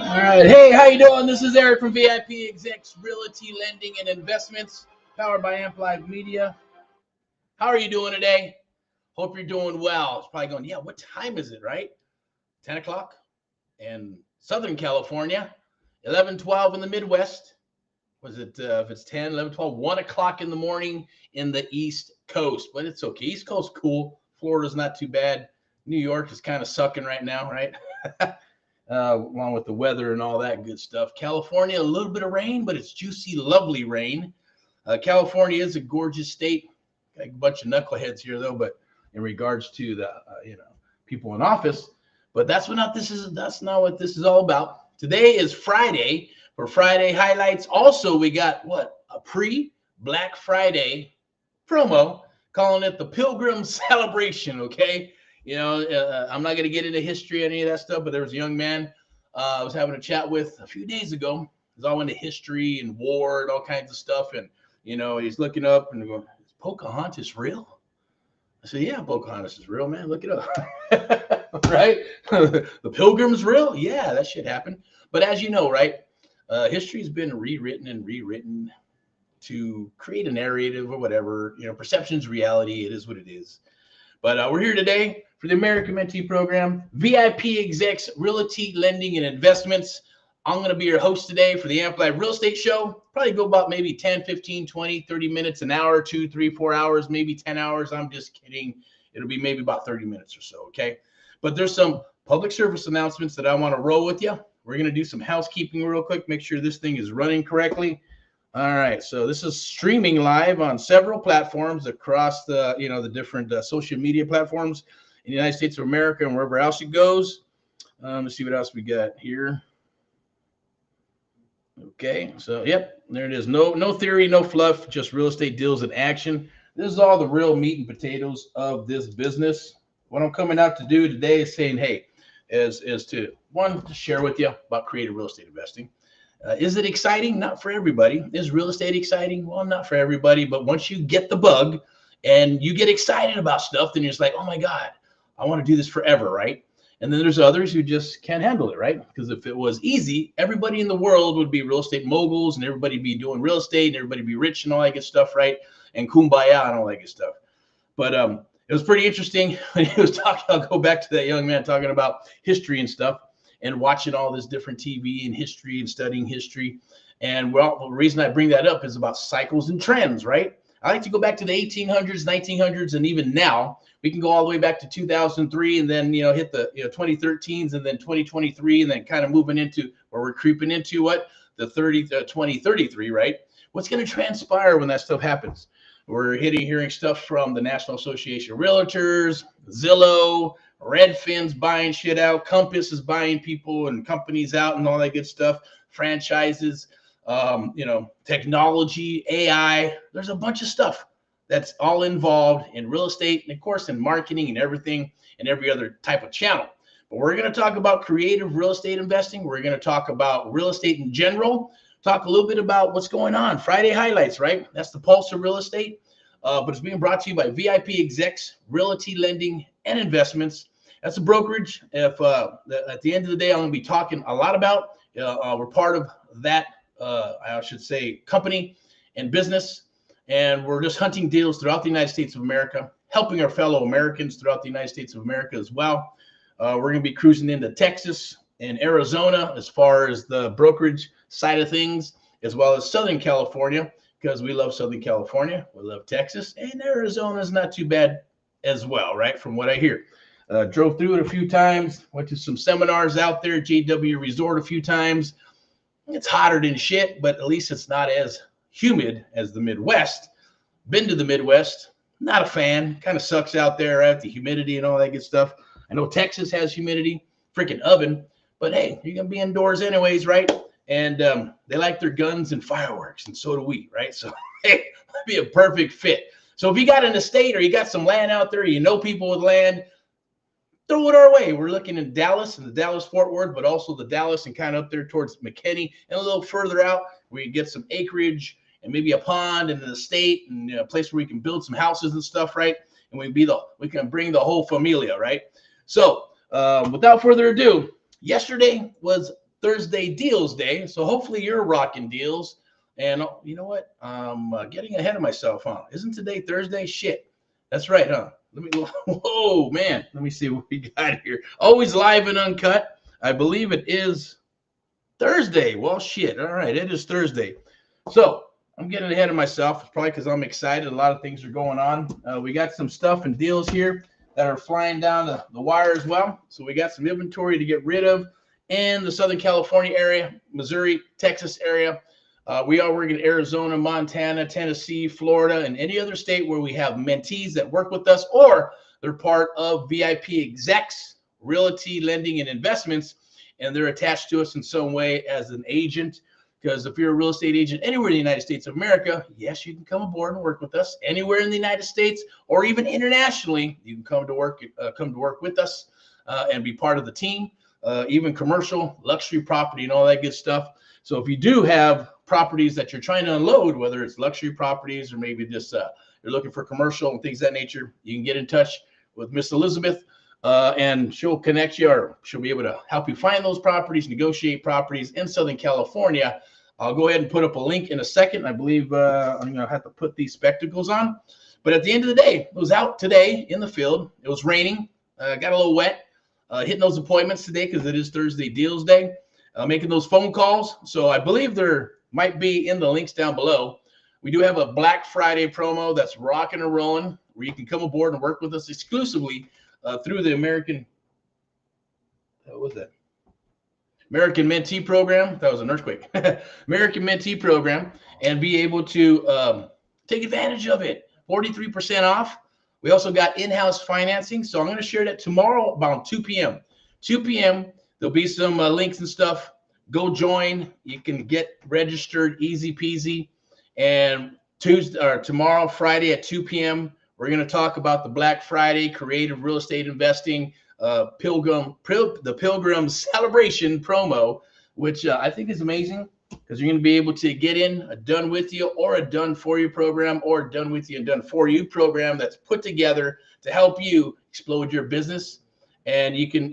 All right. Hey, how you doing? This is Erick from VIPeXecs, Realty, Lending, and Investments, powered by Amplified Media. How are you doing today? Hope you're doing well. It's probably going, yeah, what time is it, right? 10 o'clock in Southern California, 11, 12 in the Midwest. Was it, if it's 10, 11, 12, 1 o'clock in the morning in the East Coast. But it's okay. East Coast, cool. Florida's not too bad. New York is kind of sucking right now, right? Along with the weather and all that good stuff. California, a little bit of rain, but it's juicy, lovely rain. California is a gorgeous state. Got a bunch of knuckleheads here, though, but in regards to the people in office. But that's not what this is all about. Today is Friday for Friday highlights. Also, we got a pre-Black Friday promo, calling it the Pilgrim Celebration. Okay. I'm not going to get into history or any of that stuff, but there was a young man I was having a chat with a few days ago. He's all into history and war and all kinds of stuff. And, he's looking up and going, is Pocahontas real? I said, yeah, Pocahontas is real, man. Look it up. Right? The Pilgrim's real? Yeah, that shit happened. But as you know, right, history has been rewritten to create a narrative or whatever. Perception's reality. It is what it is. But we're here today for the American Mentee Program, VIPeXecs, Realty, Lending, and Investments. I'm going to be your host today for the Amplified Real Estate Show. Probably go about maybe 10, 15, 20, 30 minutes, an hour, 2, 3, 4 hours, maybe 10 hours. I'm just kidding. It'll be maybe about 30 minutes or so, okay? But there's some public service announcements that I want to roll with you. We're going to do some housekeeping real quick, make sure this thing is running correctly. All right, so this is streaming live on several platforms across the, the different social media platforms in the United States of America and wherever else it goes. Let's see what else we got here. Okay, so yep, there it is. No theory, no fluff, just real estate deals in action. This is all the real meat and potatoes of this business. What I'm coming out to do today is saying, hey, is to share with you about creative real estate investing. Is it exciting? Not for everybody. Is real estate exciting? Well, not for everybody. But once you get the bug and you get excited about stuff, then you're just like, oh my God, I want to do this forever, right? And then there's others who just can't handle it, right? Because if it was easy, everybody in the world would be real estate moguls and everybody be doing real estate and everybody be rich and all that good stuff, right? And kumbaya and all that good stuff. But it was pretty interesting when he was talking. I'll go back to that young man talking about history and stuff, and watching all this different TV and history and studying history. And well, the reason I bring that up is about cycles and trends, right? I like to go back to the 1800s, 1900s, and even now. We can go all the way back to 2003 and then, hit the 2013s and then 2023 and then kind of moving into where we're creeping into the 2033, right? What's going to transpire when that stuff happens? We're hearing stuff from the National Association of Realtors, Zillow, Redfin's buying shit out, Compass is buying people and companies out and all that good stuff, franchises, technology, AI. There's a bunch of stuff that's all involved in real estate and, of course, in marketing and everything and every other type of channel. But we're going to talk about creative real estate investing. We're going to talk about real estate in general, talk a little bit about what's going on. Friday highlights, right? That's the pulse of real estate. But it's being brought to you by VIPeXecs, Realty, Lending, and Investments. That's a brokerage. If at the end of the day, I'm going to be talking a lot about. We're part of that, I should say, company and business. And we're just hunting deals throughout the United States of America, helping our fellow Americans throughout the United States of America as well. We're going to be cruising into Texas and Arizona as far as the brokerage side of things, as well as Southern California, because we love Southern California. We love Texas, and Arizona is not too bad as well, right, from what I hear. Drove through it a few times, went to some seminars out there, JW Resort a few times. It's hotter than shit, but at least it's not as humid as the Midwest. Been to the Midwest, not a fan. Kind of sucks out there, right? The humidity and all that good stuff. I know Texas has humidity, freaking oven, but hey, you're gonna be indoors anyways, right? and they like their guns and fireworks, and so do we, right? So hey, that'd be a perfect fit. So if you got an estate or you got some land out there, you know people with land, throw it our way. We're looking in Dallas and the Dallas-Fort Worth, but also the Dallas and kind of up there towards McKinney and a little further out where you get some acreage and maybe a pond and an estate and a place where we can build some houses and stuff, right? And we can bring the whole familia, right? So without further ado, yesterday was Thursday Deals Day, so hopefully you're rocking deals. And you know what? I'm getting ahead of myself, huh? Isn't today Thursday? Shit, that's right, huh? Whoa, man. Let me see what we got here. Always live and uncut. I believe it is Thursday. Well, shit. All right, it is Thursday. So I'm getting ahead of myself. It's probably because I'm excited. A lot of things are going on. We got some stuff and deals here that are flying down the wire as well. So we got some inventory to get rid of in the Southern California area, Missouri, Texas area. We are working in Arizona, Montana, Tennessee, Florida, and any other state where we have mentees that work with us or they're part of VIPeXecs, Realty, Lending, and Investments, and they're attached to us in some way as an agent. Because if you're a real estate agent anywhere in the United States of America, yes, you can come aboard and work with us. Anywhere in the United States or even internationally, you can come to work with us and be part of the team. Even commercial, luxury property, and all that good stuff. So if you do have properties that you're trying to unload, whether it's luxury properties or maybe just you're looking for commercial and things of that nature, you can get in touch with Miss Elizabeth and she'll connect you, or she'll be able to help you find those properties, negotiate properties in Southern California. I'll go ahead and put up a link in a second. I believe I'm going to have to put these spectacles on. But at the end of the day, it was out today in the field. It was raining, got a little wet, hitting those appointments today because it is Thursday Deals Day. Making those phone calls. So I believe there might be in the links down below. We do have a Black Friday promo that's rocking and rolling where you can come aboard and work with us exclusively through the American Mentee Program. That was an earthquake. American Mentee Program, and be able to take advantage of it. 43% off. We also got in-house financing. So I'm going to share that tomorrow about 2 p.m. 2 p.m. There'll be some links and stuff. Go join. You can get registered, easy peasy. And tomorrow, Friday at 2 p.m., we're going to talk about the Black Friday creative real estate investing the Pilgrim Celebration promo, which I think is amazing because you're going to be able to get in a done with you or a done for you program or a done with you and done for you program that's put together to help you explode your business. And you can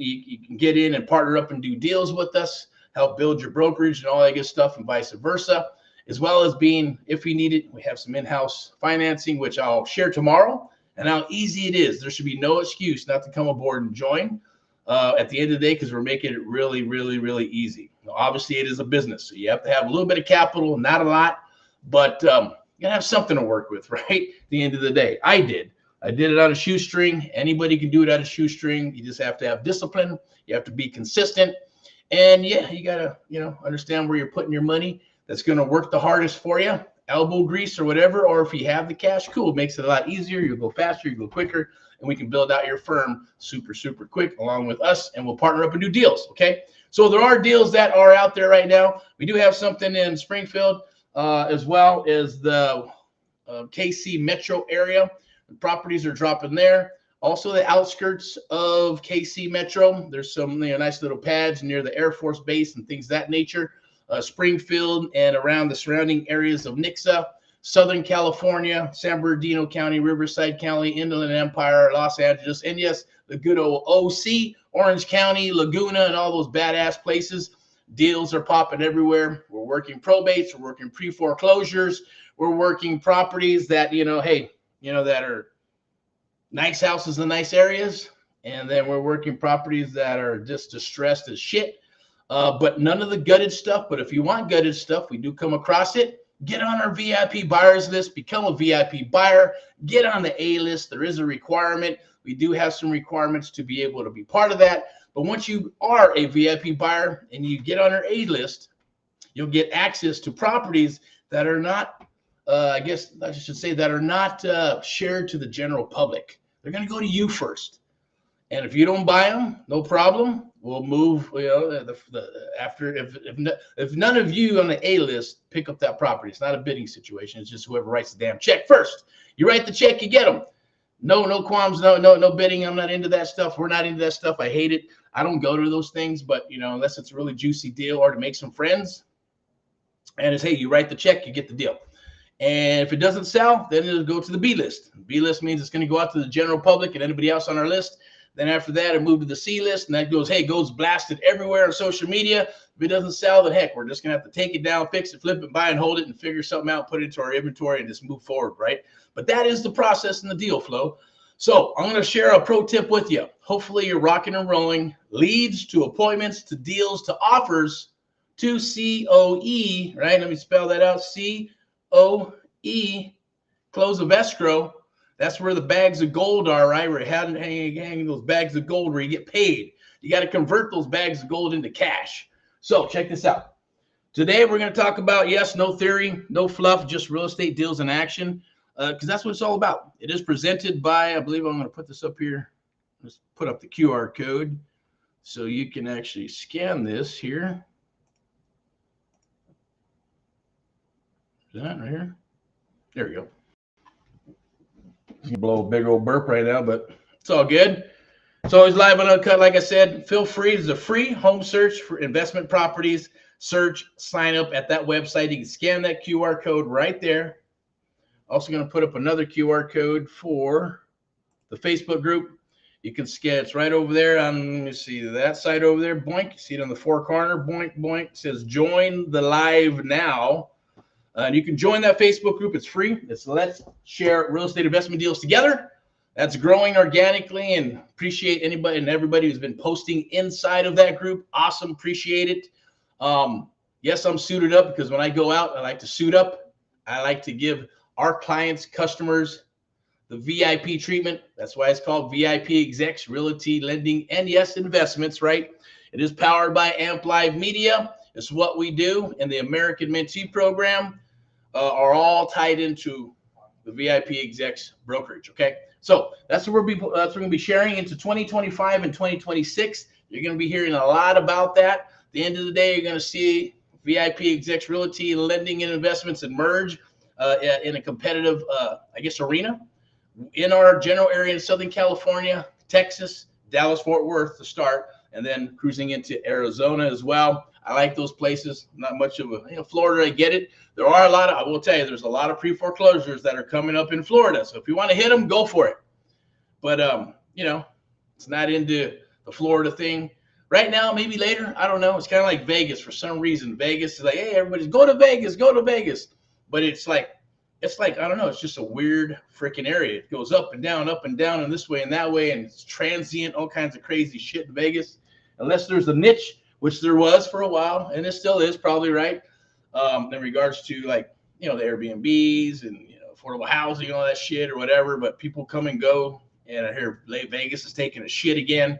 get in and partner up and do deals with us, help build your brokerage and all that good stuff, and vice versa, as well as being, if you need it, we have some in-house financing, which I'll share tomorrow, and how easy it is. There should be no excuse not to come aboard and join at the end of the day because we're making it really, really, really easy. Now, obviously, it is a business, so you have to have a little bit of capital, not a lot, but you got to have something to work with, right? At the end of the day, I did it on a shoestring. Anybody can do it on a shoestring. You just have to have discipline. You have to be consistent. And yeah, you got to, understand where you're putting your money. That's going to work the hardest for you, elbow grease or whatever. Or if you have the cash, cool. It makes it a lot easier. You'll go faster, you go quicker, and we can build out your firm super, super quick along with us. And we'll partner up and do deals. Okay. So there are deals that are out there right now. We do have something in Springfield as well as the KC metro area. The properties are dropping there. Also, the outskirts of KC Metro, there's some nice little pads near the Air Force Base and things of that nature. Springfield and around the surrounding areas of Nixa, Southern California, San Bernardino County, Riverside County, Inland Empire, Los Angeles, and yes, the good old OC, Orange County, Laguna, and all those badass places. Deals are popping everywhere. We're working probates. We're working pre-foreclosures. We're working properties that, that are nice houses in nice areas. And then we're working properties that are just distressed as shit. But none of the gutted stuff. But if you want gutted stuff, we do come across it. Get on our VIP buyers list. Become a VIP buyer. Get on the A list. There is a requirement. We do have some requirements to be able to be part of that. But once you are a VIP buyer and you get on our A list, you'll get access to properties that are not, that are not shared to the general public. They're going to go to you first. And if you don't buy them, no problem. We'll move. You know, after if none of you on the A list pick up that property, it's not a bidding situation. It's just whoever writes the damn check first. You write the check, you get them. No qualms, no bidding. I'm not into that stuff. We're not into that stuff. I hate it. I don't go to those things, but you know, unless it's a really juicy deal or to make some friends. And it's, hey, you write the check, you get the deal. And if it doesn't sell, then it'll go to the B list. B list means it's going to go out to the general public and anybody else on our list. Then after that, it moved to the C list, and that goes, hey, goes blasted everywhere on social media. If it doesn't sell, then heck, we're just going to have to take it down, fix it, flip it, buy and hold it, and figure something out, put it into our inventory, and just move forward, right? But that is the process in the deal flow. So I'm going to share a pro tip with you. Hopefully you're rocking and rolling. Leads to appointments to deals to offers to COE, right? Let me spell that out. COE, close of escrow. That's where the bags of gold are, right? We're hanging those bags of gold where you get paid. You got to convert those bags of gold into cash. So check this out. Today we're going to talk about, yes, no theory, no fluff, just real estate deals in action, because that's what it's all about. It is presented by, I believe I'm going to put this up here. Let's put up the QR code so you can actually scan this here. Is that right here? There we go. You blow a big old burp right now, but it's all good. It's always live and uncut. Like I said, feel free. It's a free home search for investment properties. Search, sign up at that website. You can scan that QR code right there. Also going to put up another QR code for the Facebook group. You can scan. It's right over there on, let me see, that side over there. Boink. You see it on the four corner. Boink, boink. It says join the live now. And you can join that Facebook group. It's free. It's Let's Share Real Estate Investment Deals Together. That's growing organically, and appreciate anybody and everybody who's been posting inside of that group. Awesome. Appreciate it. Yes, I'm suited up because when I go out, I like to suit up. I like to give our clients, customers, the VIP treatment. That's why it's called VIPeXecs, Realty, Lending, and yes, Investments, right? It is powered by Amp Live Media. It's what we do in the American Mentee Program. Are all tied into the VIPeXecs brokerage. Okay, so that's what we're going to be sharing into 2025 and 2026. You're going to be hearing a lot about that. At the end of the day, you're going to see VIPeXecs Realty, Lending, and Investments emerge in a competitive, arena in our general area in Southern California, Texas, Dallas, Fort Worth to start, and then cruising into Arizona as well. I like those places. Not much of a, Florida, I get it. There are a lot of, I will tell you, there's a lot of pre-foreclosures that are coming up in Florida. So if you want to hit them, go for it. But, it's not into the Florida thing right now, maybe later. I don't know. It's kind of like Vegas for some reason. Vegas is like, hey, everybody's go to Vegas, go to Vegas. But it's like, I don't know. It's just a weird freaking area. It goes up and down, and this way and that way. And it's transient, all kinds of crazy shit in Vegas. Unless there's a niche, which there was for a while, and it still is probably, right? In regards to the Airbnbs and affordable housing and all that shit or whatever, but people come and go, and I hear Vegas is taking a shit again,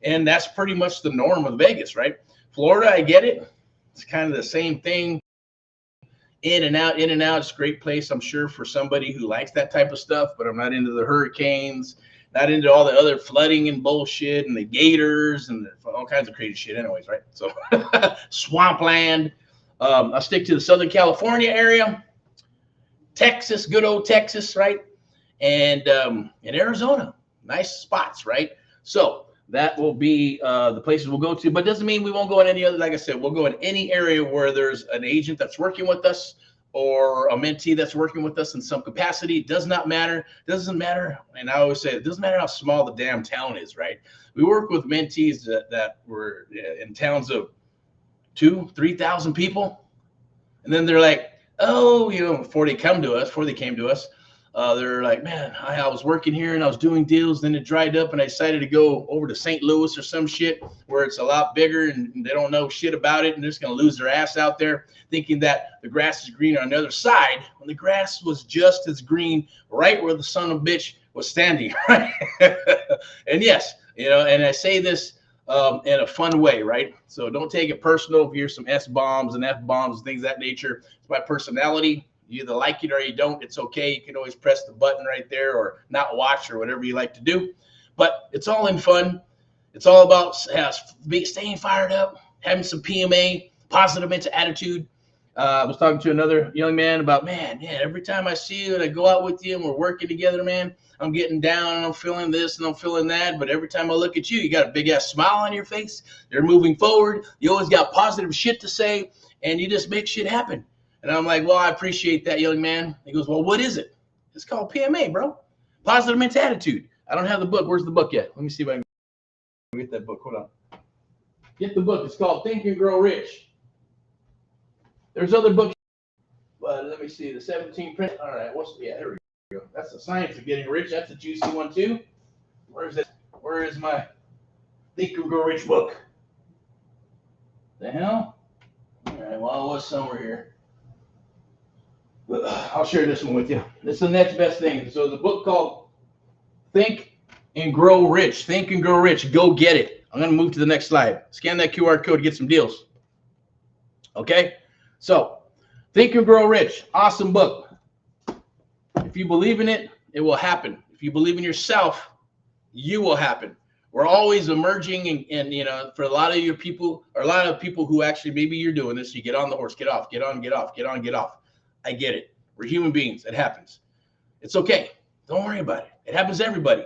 and that's pretty much the norm of Vegas, right? Florida, I get it. It's kind of the same thing. In and out. It's a great place, I'm sure, for somebody who likes that type of stuff, but I'm not into the hurricanes, not into all the other flooding and bullshit and the gators and all kinds of crazy shit anyways, right? So swampland. I'll stick to the Southern California area, Texas, good old Texas, right? And in Arizona, nice spots, right? So that will be the places we'll go to, but doesn't mean we won't go in any other. Like I said, we'll go in any area where there's an agent that's working with us or a mentee that's working with us in some capacity. It does not matter. It doesn't matter. And I always say, it doesn't matter how small the damn town is, right? We work with mentees that were in towns of 2,000 to 3,000 people. And then they're like, oh, before they came to us, they're like, man, I was working here and I was doing deals. Then it dried up and I decided to go over to St. Louis or some shit where it's a lot bigger and they don't know shit about it. And they're just going to lose their ass out there thinking that the grass is green on the other side when the grass was just as green right where the son of a bitch was standing. Right? And yes, and I say this in a fun way, right? So don't take it personal. If you hear some S-bombs and F-bombs and things of that nature, it's my personality. You either like it or you don't. It's okay. You can always press the button right there or not watch or whatever you like to do. But it's all in fun. It's all about staying fired up, having some PMA, positive mental attitude. I was talking to another young man about, man, every time I see you and I go out with you and we're working together, man, I'm getting down and I'm feeling this and I'm feeling that. But every time I look at you, you got a big ass smile on your face. You're moving forward. You always got positive shit to say and you just make shit happen. And I'm like, well, I appreciate that, young man. He goes, well, what is it? It's called PMA, bro. Positive mental attitude. I don't have the book. Where's the book at? Let me see if I can get that book. Hold on. Get the book. It's called Think and Grow Rich. There's other books. Let me see. The 17 print. All right. There we go. That's the science of getting rich. That's a juicy one too. Where's it? Where is my Think and Grow Rich book? The hell? All right. Well, it was somewhere here. But I'll share this one with you. This is the next best thing. So the book called Think and Grow Rich. Think and Grow Rich. Go get it. I'm going to move to the next slide. Scan that QR code to get some deals. Okay? So, Think and Grow Rich. Awesome book. If you believe in it, it will happen. If you believe in yourself, you will happen. We're always emerging and you know, for a lot of your people, or a lot of people who actually, maybe you're doing this, you get on the horse, get off, get on, get off, get on, get off. I get it. We're human beings. It happens. It's okay. Don't worry about it. It happens to everybody.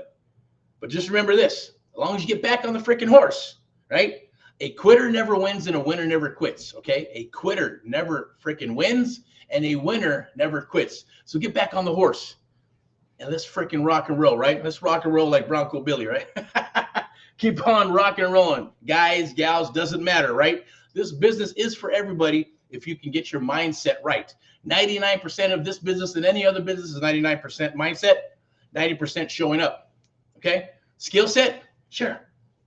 But just remember this. As long as you get back on the freaking horse, right? A quitter never wins and a winner never quits, okay? A quitter never freaking wins and a winner never quits. So get back on the horse and let's freaking rock and roll, right? Let's rock and roll like Bronco Billy, right? Keep on rocking and rolling. Guys, gals, doesn't matter, right? This business is for everybody if you can get your mindset right. 99% of this business and any other business is 99% mindset, 90% showing up, okay? Skill set, sure.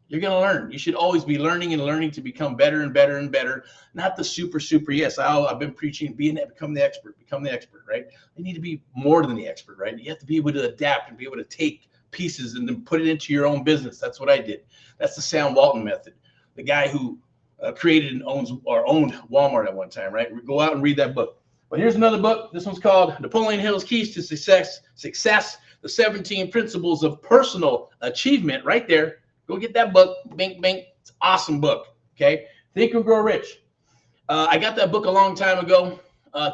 You're going to learn. You should always be learning and learning to become better and better and better. Not the super, yes, I've been preaching, become the expert, right? You need to be more than the expert, right? You have to be able to adapt and be able to take pieces and then put it into your own business. That's what I did. That's the Sam Walton method. The guy who created and owned Walmart at one time, right? Go out and read that book. But here's another book. This one's called Napoleon Hill's Keys to Success, the 17 Principles of Personal Achievement, right there. Go get that book. Bink, bink. It's an awesome book. Okay. Think and Grow Rich. I got that book a long time ago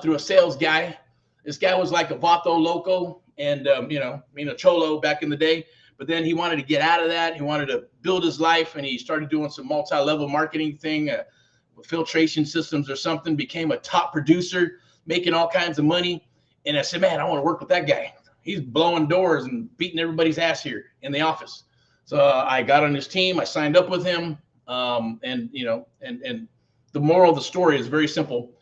through a sales guy. This guy was like a vato loco and, you know, being a cholo back in the day. But then he wanted to get out of that. He wanted to build his life and he started doing some multi-level marketing thing, filtration systems or something, became a top producer, making all kinds of money. And I said, man, I want to work with that guy. He's blowing doors and beating everybody's ass here in the office. So I got on his team. I signed up with him. And you know, and the moral of the story is very simple,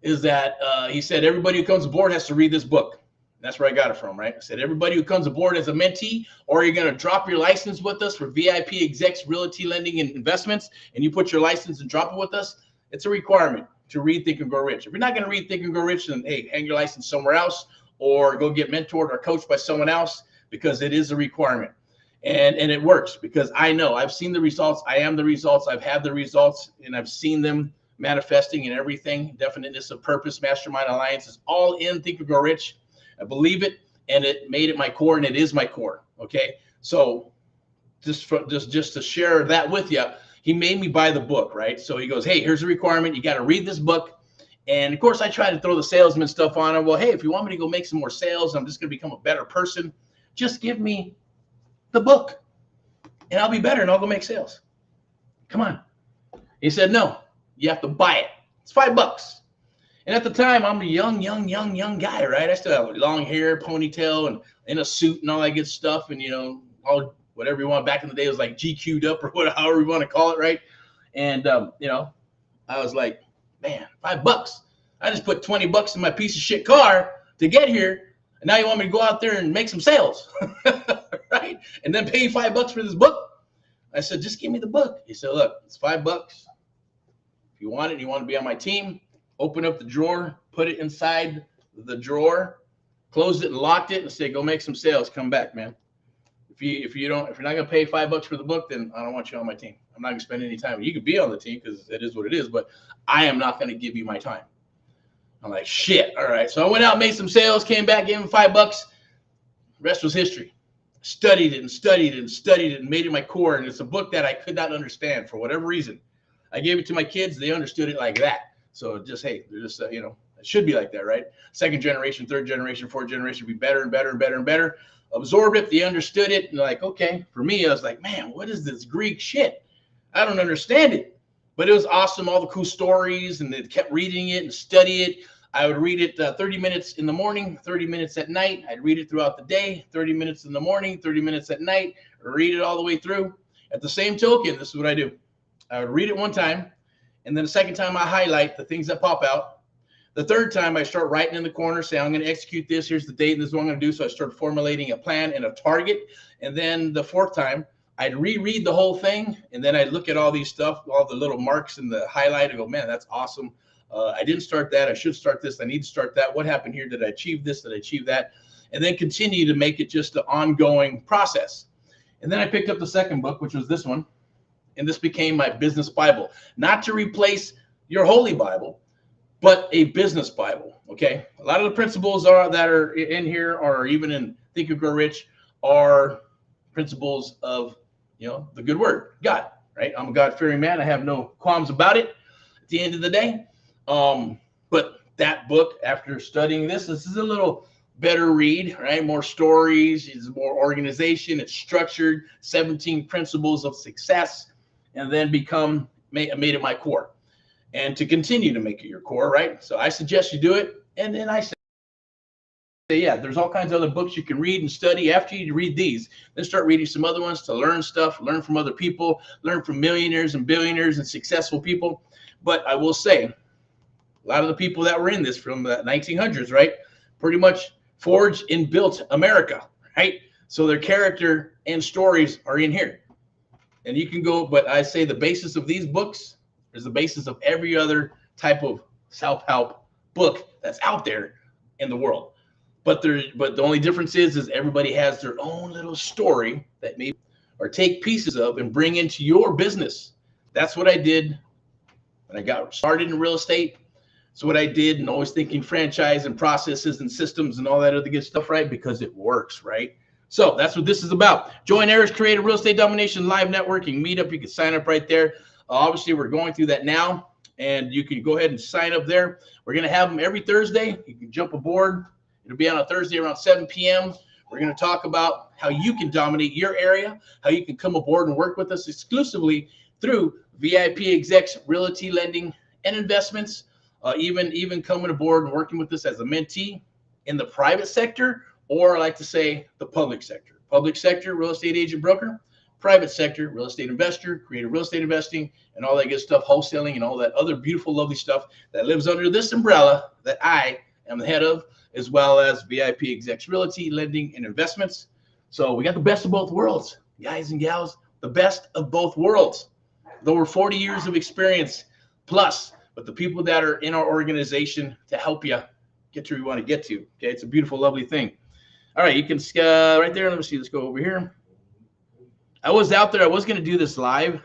is that he said, everybody who comes aboard has to read this book. That's where I got it from, right? I said, everybody who comes aboard as a mentee, or you're going to drop your license with us for VIPeXecs, Realty, Lending, and Investments, and you put your license and drop it with us, it's a requirement to read Think and Grow Rich. If you're not going to read Think and Grow Rich, then hey, hang your license somewhere else or go get mentored or coached by someone else, because it is a requirement. And it works because I know I've seen the results. I am the results. I've had the results and I've seen them manifesting and everything. Definiteness of purpose, mastermind alliance is all in Think and Grow Rich. I believe it and it made it my core and it is my core. Okay. So just to share that with you, he made me buy the book, right? So he goes, hey, here's a requirement. You got to read this book. And of course I try to throw the salesman stuff on him. Well, hey, if you want me to go make some more sales, I'm just going to become a better person. Just give me the book and I'll be better and I'll go make sales. Come on. He said, no, you have to buy it. It's $5. And at the time I'm a young guy, right? I still have long hair, ponytail and in a suit and all that good stuff. And, you know, all whatever you want. Back in the day, it was like GQ'd up or whatever, however you want to call it. Right. And, you know, I was like, man, $5. I just put $20 in my piece of shit car to get here. And now you want me to go out there and make some sales, right? And then pay you $5 for this book. I said, just give me the book. He said, look, it's $5. If you want it, you want to be on my team, open up the drawer, put it inside the drawer, closed it and locked it and say, go make some sales. Come back, man. If you're not going to pay $5 for the book, then I don't want you on my team. I'm not going to spend any time. You can be on the team because it is what it is, but I am not going to give you my time. I'm like, shit. All right. So I went out, made some sales, came back, gave him $5. The rest was history. studied it and studied it and studied it and made it my core. And it's a book that I could not understand for whatever reason. I gave it to my kids. They understood it like that. So just, hey, they're just, you know, it should be like that, right? Second generation, third generation, fourth generation, be better and better and better and better. Absorbed it. They understood it. And like, okay, for me, I was like, man, what is this Greek shit? I don't understand it. But it was awesome. All the cool stories, and they kept reading it and study it. I would read it 30 minutes in the morning, 30 minutes at night. I'd read it throughout the day, 30 minutes in the morning, 30 minutes at night, read it all the way through. At the same token, this is what I do. I would read it one time, and then the second time I highlight the things that pop out. The third time I start writing in the corner, say, I'm going to execute this. Here's the date, and this is what I'm going to do. So I start formulating a plan and a target. And then the fourth time, I'd reread the whole thing, and then I'd look at all these stuff, all the little marks in the highlight, and go, man, that's awesome. I didn't start that. I should start this. I need to start that. What happened here? Did I achieve this? Did I achieve that? And then continue to make it just an ongoing process. And then I picked up the second book, which was this one. And this became my business Bible. Not to replace your Holy Bible, but a business Bible. Okay. A lot of the principles that are in here, or even in Think and Grow Rich, are principles of, you know, the good word, God, right? I'm a God-fearing man. I have no qualms about it at the end of the day. But that book, after studying this is a little better read, right? More stories, it's more organization, it's structured, 17 principles of success, and then made it my core. And to continue to make it your core, right? So I suggest you do it. And then I say, yeah, there's all kinds of other books you can read and study. After you read these, then start reading some other ones to learn stuff, learn from other people, learn from millionaires and billionaires and successful people. But I will say, a lot of the people that were in this from the 1900s, right, pretty much forged and built America, right? So their character and stories are in here. And you can go, but I say the basis of these books is the basis of every other type of self-help book that's out there in the world. But the only difference is everybody has their own little story that maybe, or take pieces of and bring into your business. That's what I did when I got started in real estate. So what I did, and always thinking franchise and processes and systems and all that other good stuff, right? Because it works, right? So that's what this is about. Join Erick's Creative Real Estate Domination Live Networking Meetup. You can sign up right there. Obviously, we're going through that now, and you can go ahead and sign up there. We're going to have them every Thursday. You can jump aboard. It'll be on a Thursday around 7 p.m. We're going to talk about how you can dominate your area, how you can come aboard and work with us exclusively through VIPeXecs, Realty, Lending, and Investments. Even coming aboard and working with us as a mentee in the private sector, or I like to say the public sector. Public sector, real estate agent broker. Private sector, real estate investor, creative real estate investing, and all that good stuff, wholesaling, and all that other beautiful, lovely stuff that lives under this umbrella that I am the head of, as well as VIPeXecs Realty, Lending, and Investments. So we got the best of both worlds, guys and gals, the best of both worlds. With over 40 years of experience plus, but the people that are in our organization to help you get to where you want to get to. Okay, it's a beautiful, lovely thing. All right, you can right there. Let me see. Let's go over here. I was out there. I was going to do this live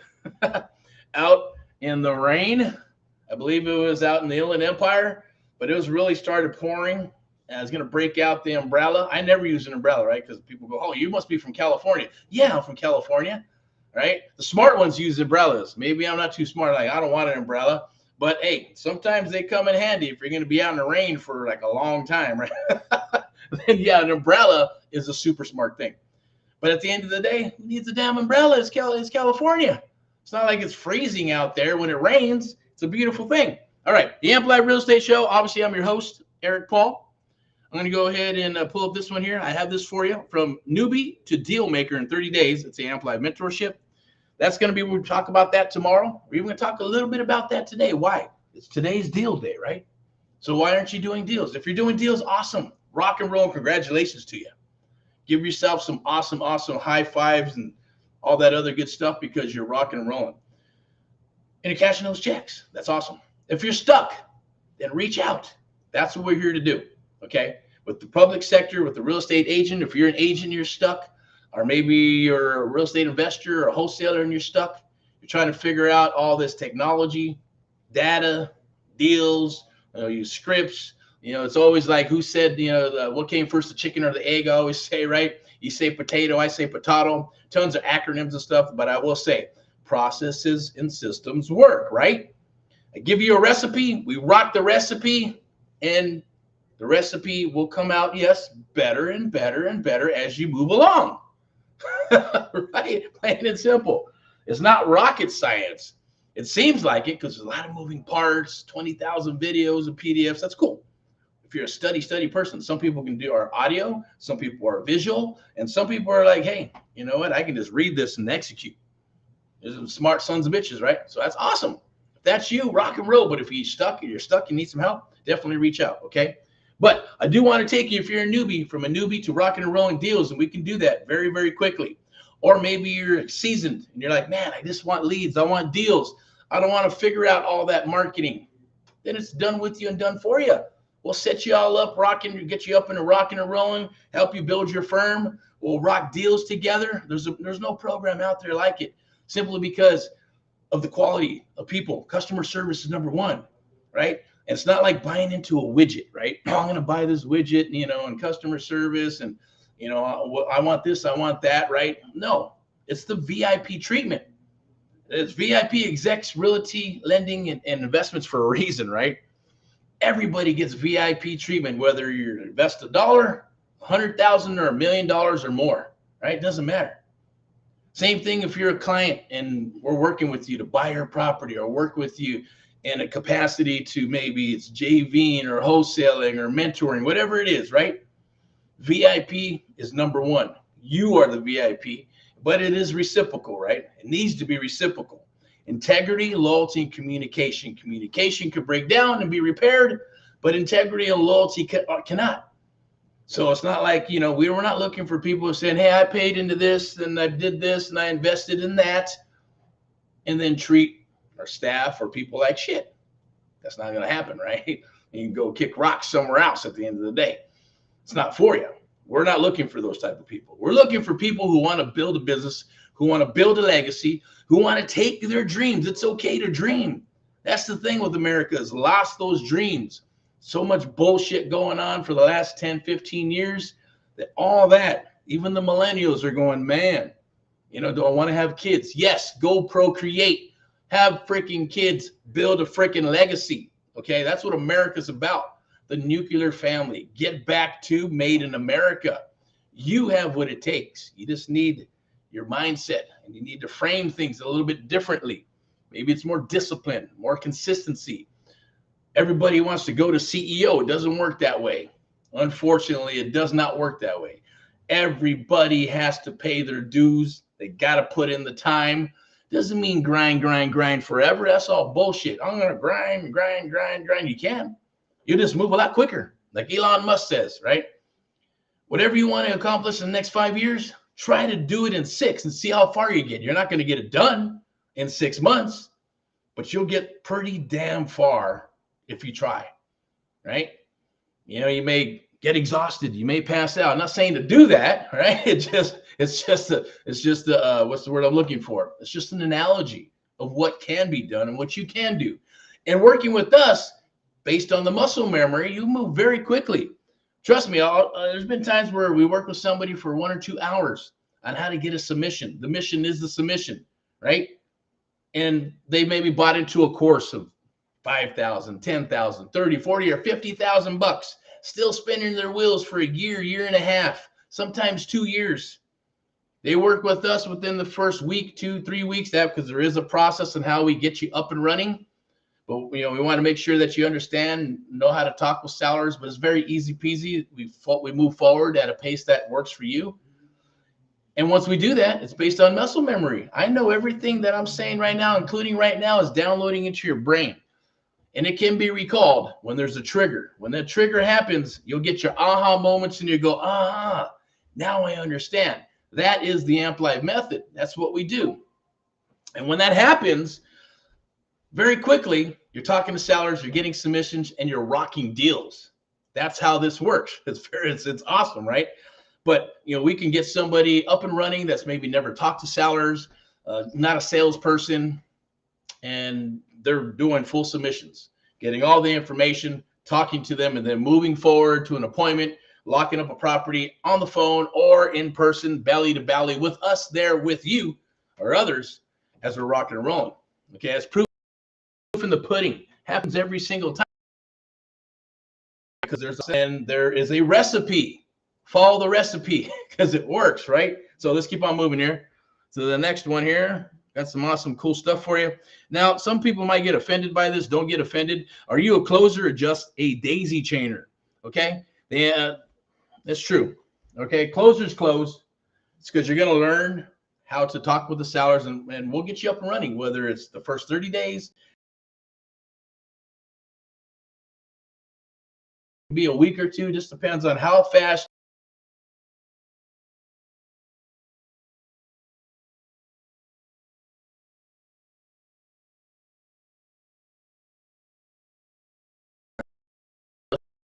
out in the rain. I believe it was out in the Inland Empire, but it was really started pouring. And I was going to break out the umbrella. I never use an umbrella, right? Because people go, oh, you must be from California. Yeah, I'm from California, right? The smart ones use umbrellas. Maybe I'm not too smart. Like, I don't want an umbrella. But hey, sometimes they come in handy if you're going to be out in the rain for like a long time, right? Then yeah, an umbrella is a super smart thing. But at the end of the day, who needs a damn umbrella? It's California. It's not like it's freezing out there when it rains. It's a beautiful thing. All right, the Amplified Real Estate Show. Obviously, I'm your host, Erick Paul. I'm going to go ahead and pull up this one here. I have this for you, from newbie to deal maker in 30 days. It's the Amplified Mentorship. That's going to be, we'll talk about that tomorrow. We're even going to talk a little bit about that today. Why? It's today's deal day, right? So why aren't you doing deals? If you're doing deals, awesome. Rock and roll, and congratulations to you. Give yourself some awesome, awesome high fives and all that other good stuff because you're rocking and rolling. And you're cashing those checks. That's awesome. If you're stuck, then reach out. That's what we're here to do, okay? With the public sector, with the real estate agent, if you're an agent, you're stuck, or maybe you're a real estate investor or a wholesaler and you're stuck, you're trying to figure out all this technology, data, deals, use scripts. It's always like, who said, what came first, the chicken or the egg? I always say, right? You say potato, I say potato, tons of acronyms and stuff, but I will say processes and systems work, right? I give you a recipe, we rock the recipe, and the recipe will come out, yes, better and better and better as you move along. Right? Plain and simple. It's not rocket science. It seems like it because there's a lot of moving parts, 20,000 videos and PDFs. That's cool. If you're a study person, some people can do our audio, some people are visual, and some people are like, hey, you know what? I can just read this and execute. There's some smart sons of bitches, right? So that's awesome. If that's you, rock and roll. But if you're stuck, you need some help, definitely reach out, okay? But I do want to take you, if you're a newbie, from a newbie to rocking and rolling deals, and we can do that very, very quickly. Or maybe you're seasoned and you're like, man, I just want leads. I want deals. I don't want to figure out all that marketing. Then it's done with you and done for you. We'll set you all up, get you up and rocking and rolling, help you build your firm. We'll rock deals together. There's no program out there like it, simply because of the quality of people. Customer service is number one, right? And it's not like buying into a widget, right? Oh, I'm going to buy this widget, and customer service, and, I want this, I want that, right? No, it's the VIP treatment. It's VIPeXecs, Realty, Lending, and Investments for a reason, right? Everybody gets VIP treatment, whether you invest $1, $100,000, or $1 million or more, right? It doesn't matter. Same thing if you're a client and we're working with you to buy your property, or work with you in a capacity to, maybe it's JVing or wholesaling or mentoring, whatever it is, right? VIP is number one. You are the VIP, but it is reciprocal, right? It needs to be reciprocal. Integrity, loyalty, and communication. Communication could break down and be repaired, but integrity and loyalty cannot. So it's not like, we were not looking for people who saying, hey, I paid into this and I did this and I invested in that, and then treat our staff or people like shit. That's not going to happen, right? You can go kick rocks somewhere else at the end of the day. It's not for you. We're not looking for those type of people. We're looking for people who want to build a business, who want to build a legacy, who want to take their dreams. It's okay to dream. That's the thing with America, is lost those dreams. So much bullshit going on for the last 10, 15 years that all that, even the millennials are going, man, do I want to have kids? Yes, go procreate. Have freaking kids, build a freaking legacy. Okay, that's what America's about. The nuclear family. Get back to made in America. You have what it takes. You just need your mindset, and you need to frame things a little bit differently. Maybe it's more discipline, more consistency. Everybody wants to go to CEO. It doesn't work that way. Unfortunately, it does not work that way. Everybody has to pay their dues. They got to put in the time. Doesn't mean grind forever. That's all bullshit. I'm going to grind. You can. You just move a lot quicker. Like Elon Musk says, right? Whatever you want to accomplish in the next 5 years, try to do it in 6 and see how far you get. You're not going to get it done in 6 months, but you'll get pretty damn far if you try, right? You may get exhausted. You may pass out. I'm not saying to do that, right? It's just what's the word I'm looking for? It's just an analogy of what can be done and what you can do. And working with us, based on the muscle memory, you move very quickly. Trust me, there's been times where we work with somebody for 1 or 2 hours on how to get a submission. The mission is the submission, right? And they maybe bought into a course of $5,000, $10,000, $30,000, $40,000, or $50,000, still spinning their wheels for a year, year and a half, sometimes 2 years. They work with us within the first week, 2, 3 weeks, because there is a process on how we get you up and running. But we want to make sure that you understand, know how to talk with sellers. But it's very easy peasy. We move forward at a pace that works for you. And once we do that, it's based on muscle memory. I know everything that I'm saying right now, including right now, is downloading into your brain. And it can be recalled when there's a trigger. When that trigger happens, you'll get your aha moments and you go, aha, now I understand. That is the Amp Live method. That's what we do. And when that happens, very quickly, you're talking to sellers, you're getting submissions, and you're rocking deals. That's how this works. It's awesome, right? But we can get somebody up and running that's maybe never talked to sellers, not a salesperson, and they're doing full submissions, getting all the information, talking to them, and then moving forward to an appointment, locking up a property on the phone or in person, belly to belly with us there with you or others as we're rocking and rolling. Okay, as proof in the pudding happens every single time because there is a recipe. Follow the recipe because it works, right? So let's keep on moving here. So the next one here, got some awesome, cool stuff for you. Now, some people might get offended by this. Don't get offended. Are you a closer or just a daisy chainer? Okay, that's true. Okay, closers close. It's because you're going to learn how to talk with the sellers, and we'll get you up and running, whether it's the first 30 days, be a week or two, just depends on how fast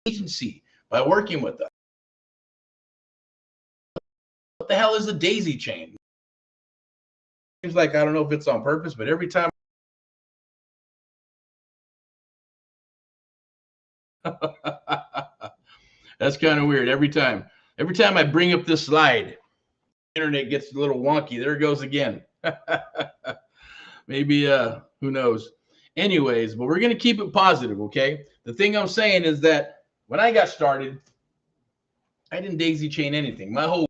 agency by working with us. What the hell is a daisy chain? Seems like, I don't know if it's on purpose, but every time that's kind of weird. Every time I bring up this slide, internet gets a little wonky. There it goes again. Maybe who knows. Anyways, but we're going to keep it positive, okay? The thing I'm saying is that when I got started, I didn't daisy chain anything. My whole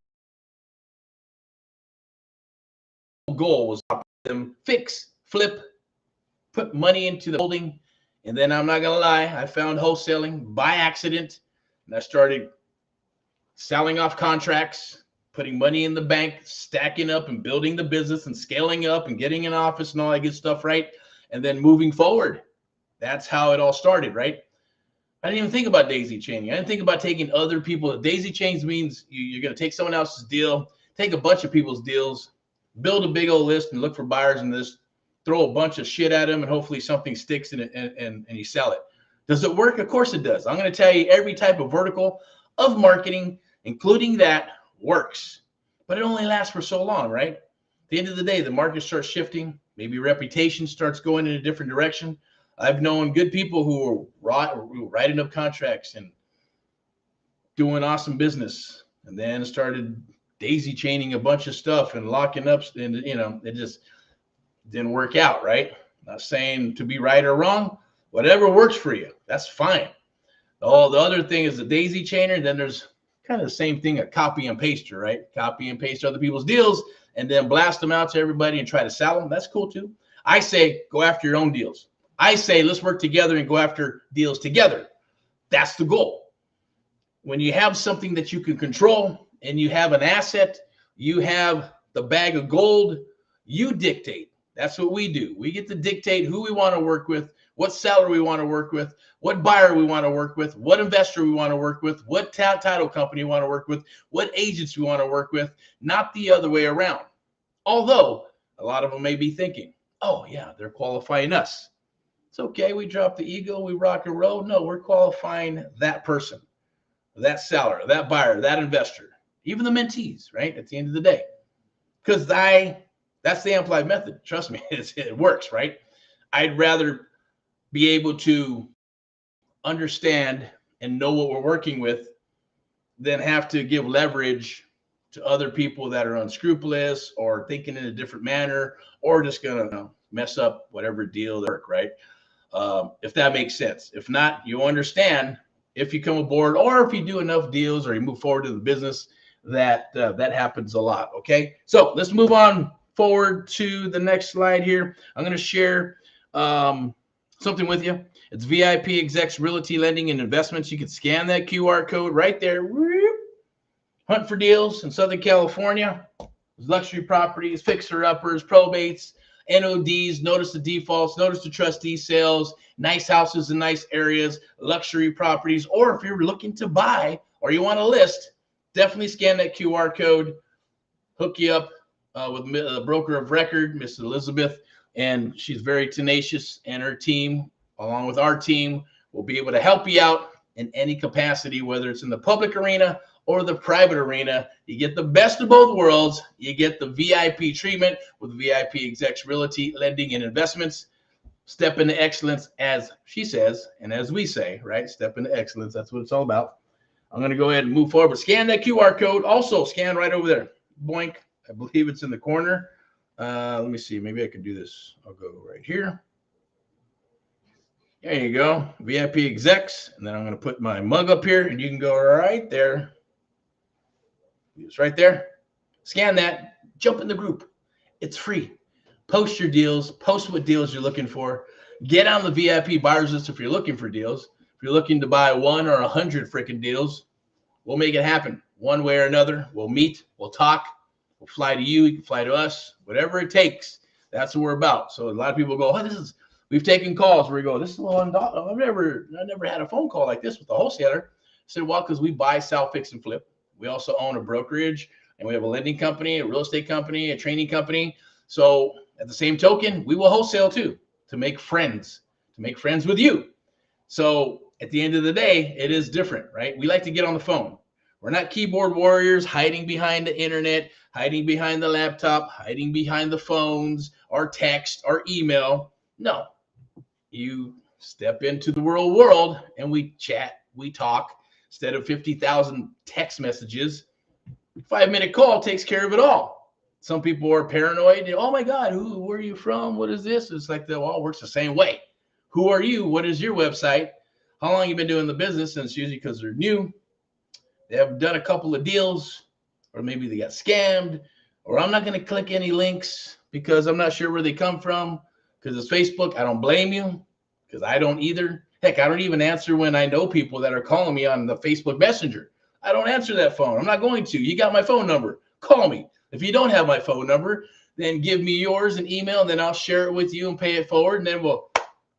goal was to them fix, flip, put money into the holding, and then I'm not gonna lie, I found wholesaling by accident, and I started selling off contracts, putting money in the bank, stacking up and building the business and scaling up and getting an office and all that good stuff, right? And then moving forward. That's how it all started, right? I didn't even think about daisy chaining. I didn't think about taking other people. Daisy chains means you're going to take someone else's deal, take a bunch of people's deals, build a big old list and look for buyers in this, throw a bunch of shit at them, and hopefully something sticks in it and you sell it. Does it work? Of course it does. I'm going to tell you every type of vertical of marketing, including that, works. But it only lasts for so long, right? At the end of the day, the market starts shifting. Maybe reputation starts going in a different direction. I've known good people who were writing up contracts and doing awesome business, and then started daisy chaining a bunch of stuff and locking up, and it just didn't work out, right? Not saying to be right or wrong, whatever works for you, that's fine. The other thing is the daisy chainer. Then there's kind of the same thing, a copy and paster, right? Copy and paste other people's deals and then blast them out to everybody and try to sell them. That's cool too. I say go after your own deals. I say let's work together and go after deals together. That's the goal. When you have something that you can control and you have an asset, you have the bag of gold, you dictate. That's what we do. We get to dictate who we want to work with, what seller we want to work with, what buyer we want to work with, what investor we want to work with, what title company we want to work with, what agents we want to work with, not the other way around. Although a lot of them may be thinking, oh yeah, they're qualifying us. It's okay. We drop the ego. We rock and roll. No, we're qualifying that person, that seller, that buyer, that investor, even the mentees, right? At the end of the day, because that's the Amplified method. Trust me, it works, right? I'd rather be able to understand and know what we're working with than have to give leverage to other people that are unscrupulous or thinking in a different manner or just going to mess up whatever deal they work, right? If that makes sense. If not, you understand if you come aboard or if you do enough deals or you move forward to the business, that happens a lot. Okay, so let's move on forward to the next slide here. I'm going to share something with you. It's VIPeXecs Realty Lending and Investments. You can scan that QR code right there. Hunt for deals in Southern California. Luxury properties, fixer-uppers, probates, NODs, notice the defaults, notice the trustee sales, nice houses in nice areas, luxury properties, or if you're looking to buy or you want to list, definitely scan that QR code, hook you up with a broker of record, Miss Elizabeth, and she's very tenacious, and her team, along with our team, will be able to help you out in any capacity, whether it's in the public arena or the private arena. You get the best of both worlds. You get the VIP treatment with VIPeXecs Realty Lending and Investments. Step into excellence, as she says, and as we say, right? Step into excellence. That's what it's all about. I'm going to go ahead and move forward. Scan that QR code. Also, scan right over there. Boink. I believe it's in the corner. Let me see. Maybe I can do this. I'll go right here. There you go. VIPeXecs. And then I'm going to put my mug up here, and you can go right there. It's right there. Scan that. Jump in the group. It's free. Post your deals. Post what deals you're looking for. Get on the VIP buyers list if you're looking for deals. If you're looking to buy 1 or 100 freaking deals, we'll make it happen one way or another. We'll meet. We'll talk. We'll fly to you. You can fly to us. Whatever it takes. That's what we're about. So a lot of people go, oh, we've taken calls where we go, this is a little I've never had a phone call like this with a wholesaler. I said, well, because we buy, sell, fix, and flip. We also own a brokerage, and we have a lending company, a real estate company, a training company. So at the same token, we will wholesale too, to make friends with you. So at the end of the day, it is different, right? We like to get on the phone. We're not keyboard warriors hiding behind the internet, hiding behind the laptop, hiding behind the phones, our text, our email. No, you step into the real world and we chat, we talk. Instead of 50,000 text messages, 5-minute call takes care of it all. Some people are paranoid. Oh my God, where are you from? What is this? It's like it all works the same way. Who are you? What is your website? How long have you been doing the business? And it's usually because they're new. They haven't done a couple of deals, or maybe they got scammed, or I'm not going to click any links because I'm not sure where they come from. Because it's Facebook. I don't blame you because I don't either. Heck, I don't even answer when I know people that are calling me on the Facebook Messenger. I don't answer that phone. I'm not going to. You got my phone number. Call me. If you don't have my phone number, then give me yours and email, and then I'll share it with you and pay it forward, and then we'll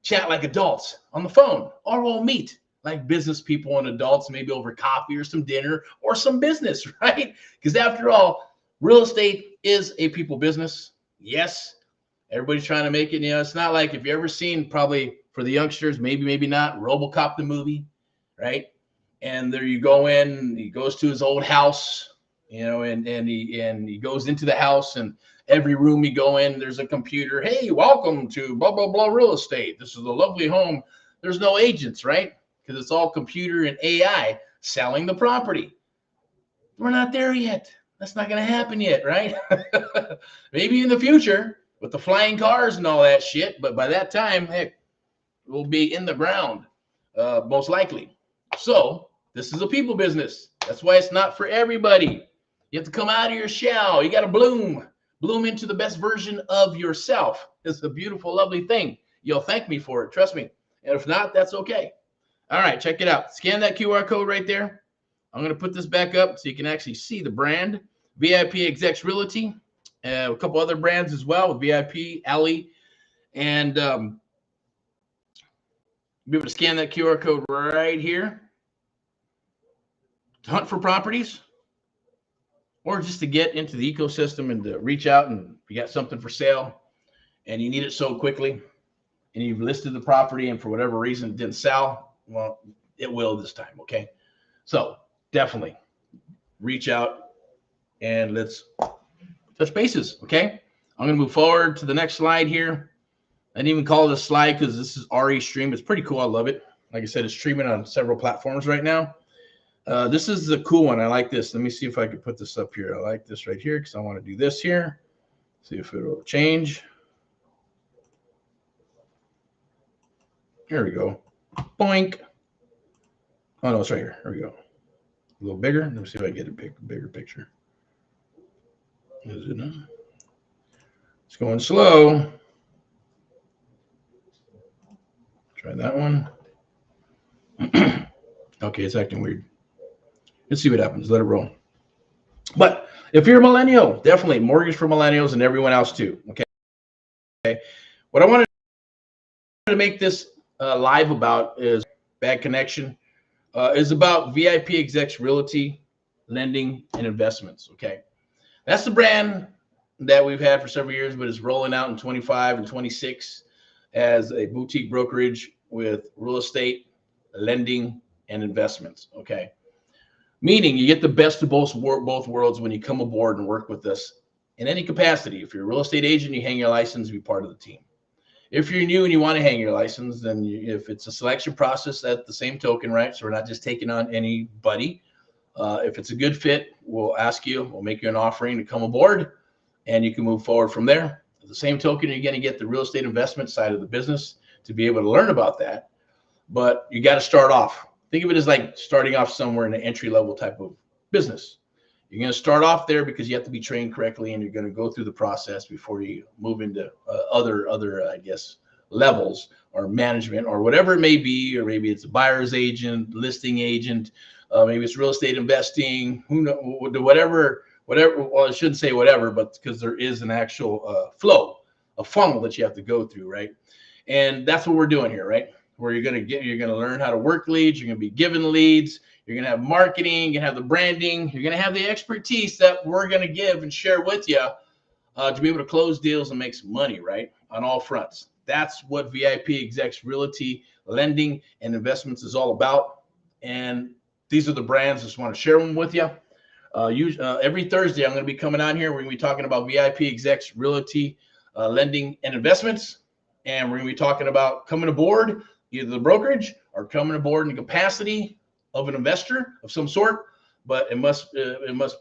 chat like adults on the phone, or we'll meet like business people and adults, maybe over coffee or some dinner or some business, right? Because after all, real estate is a people business. Yes, everybody's trying to make it. You know, it's not like if you ever seen, probably for the youngsters, maybe not, RoboCop the movie, right? And there you go in, he goes to his old house, you know, and he goes into the house, and every room you go in, there's a computer. Hey, welcome to blah, blah, blah real estate. This is a lovely home. There's no agents, right? Because it's all computer and AI selling the property. We're not there yet. That's not going to happen yet, right? Maybe in the future with the flying cars and all that shit. But by that time, heck, we'll be in the ground, most likely. So this is a people business. That's why it's not for everybody. You have to come out of your shell. You got to bloom into the best version of yourself. It's a beautiful, lovely thing. You'll thank me for it. Trust me. And if not, that's okay. All right, check it out. Scan that QR code right there. I'm going to put this back up so you can actually see the brand. VIPeXecs Realty, a couple other brands as well with VIP, Alley, and be able to scan that QR code right here to hunt for properties, or just to get into the ecosystem and to reach out, and if you got something for sale and you need it so quickly and you've listed the property and for whatever reason it didn't sell, well, it will this time, okay? So definitely reach out and let's touch bases, okay? I'm going to move forward to the next slide here. I didn't even call it a slide because this is RE stream. It's pretty cool. I love it. Like I said, it's streaming on several platforms right now. This is the cool one. I like this. Let me see if I can put this up here. I like this right here because I want to do this here. See if it will change. Here we go. Boink. Oh, no, it's right here. Here we go. A little bigger. Let me see if I can get a bigger picture. Is it not? It's going slow. Try that one. Okay, it's acting weird. Let's see what happens. Let it roll. But if you're a millennial, definitely mortgage for millennials and everyone else too. Okay. What I wanted to make this live about is bad connection. Is about VIPeXecs Realty, lending, and investments. Okay, that's the brand that we've had for several years, but it's rolling out in 25 and 26 as a boutique brokerage with real estate, lending, and investments. Okay, meaning you get the best of both worlds when you come aboard and work with us in any capacity. If you're a real estate agent, you hang your license, be part of the team. If you're new and you want to hang your license, then if it's a selection process at the same token, right? So we're not just taking on anybody. If it's a good fit, we'll ask you, we'll make you an offering to come aboard, and you can move forward from there. At the same token, you're going to get the real estate investment side of the business to be able to learn about that. But you got to start off. Think of it as like starting off somewhere in an entry-level type of business. You're going to start off there because you have to be trained correctly, and you're going to go through the process before you move into other I guess, levels or management or whatever it may be, or maybe it's a buyer's agent, listing agent, maybe it's real estate investing, who knows, whatever. Well, I shouldn't say whatever, but because there is an actual flow, a funnel that you have to go through, right? And that's what we're doing here, right? Where you're going to learn how to work leads. You're going to be given leads. You're going to have marketing. You're going to have the branding. You're going to have the expertise that we're going to give and share with you to be able to close deals and make some money, right? On all fronts. That's what VIPeXecs Realty Lending and Investments is all about. And these are the brands. I just want to share them with you. Every Thursday, I'm going to be coming on here. We're going to be talking about VIPeXecs Realty Lending and Investments. And we're going to be talking about coming aboard, either the brokerage or coming aboard in the capacity of an investor of some sort, but it must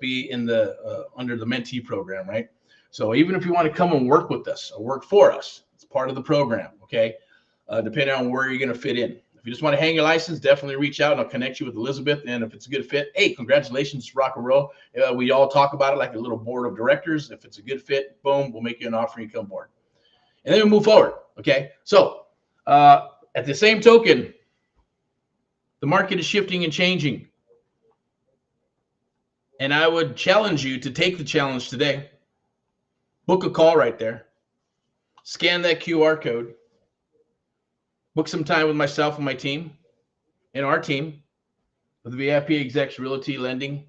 be in the under the mentee program, right? So even if you want to come and work with us or work for us, it's part of the program, okay? Depending on where you're going to fit in. If you just want to hang your license, definitely reach out and I'll connect you with Elizabeth. And if it's a good fit, hey, congratulations, rock and roll. We all talk about it like a little board of directors. If it's a good fit, boom, we'll make you an offer and you come aboard. And then we move forward, okay? So at the same token, the market is shifting and changing. And I would challenge you to take the challenge today. Book a call right there. Scan that QR code. Book some time with myself and my team and our team with the VIPeXecs Realty Lending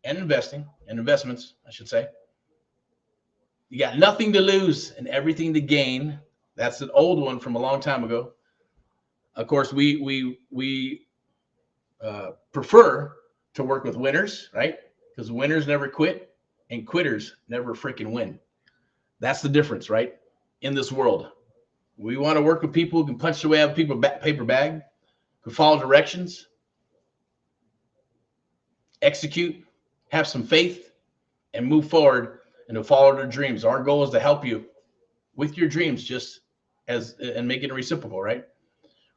and Investing and Investments, I should say. You got nothing to lose and everything to gain. That's an old one from a long time ago. Of course, we prefer to work with winners, right? Because winners never quit and quitters never freaking win. That's the difference, right? In this world, we want to work with people who can punch their way out of paper bag, who follow directions, execute, have some faith, and move forward and to follow their dreams. Our goal is to help you with your dreams, just as and make it reciprocal, right?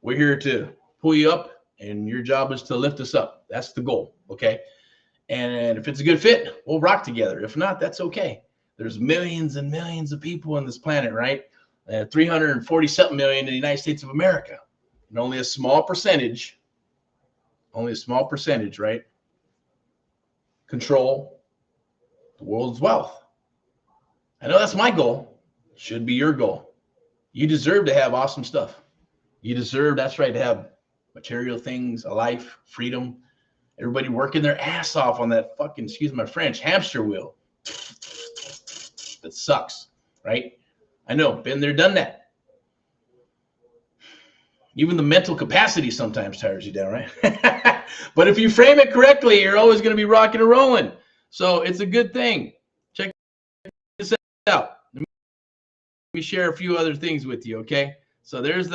We're here to pull you up, and your job is to lift us up. That's the goal, okay? And if it's a good fit, we'll rock together. If not, that's okay. There's millions and millions of people on this planet, right? 340-something million in the United States of America. And only a small percentage, right, control the world's wealth. I know that's my goal. Should be your goal. You deserve to have awesome stuff. You deserve, that's right, to have material things, a life, freedom. Everybody working their ass off on that fucking, excuse my French, hamster wheel. That sucks, right? I know, been there, done that. Even the mental capacity sometimes tires you down, right? But if you frame it correctly, you're always going to be rocking and rolling. So it's a good thing. Check this out. Let me share a few other things with you, okay? So there's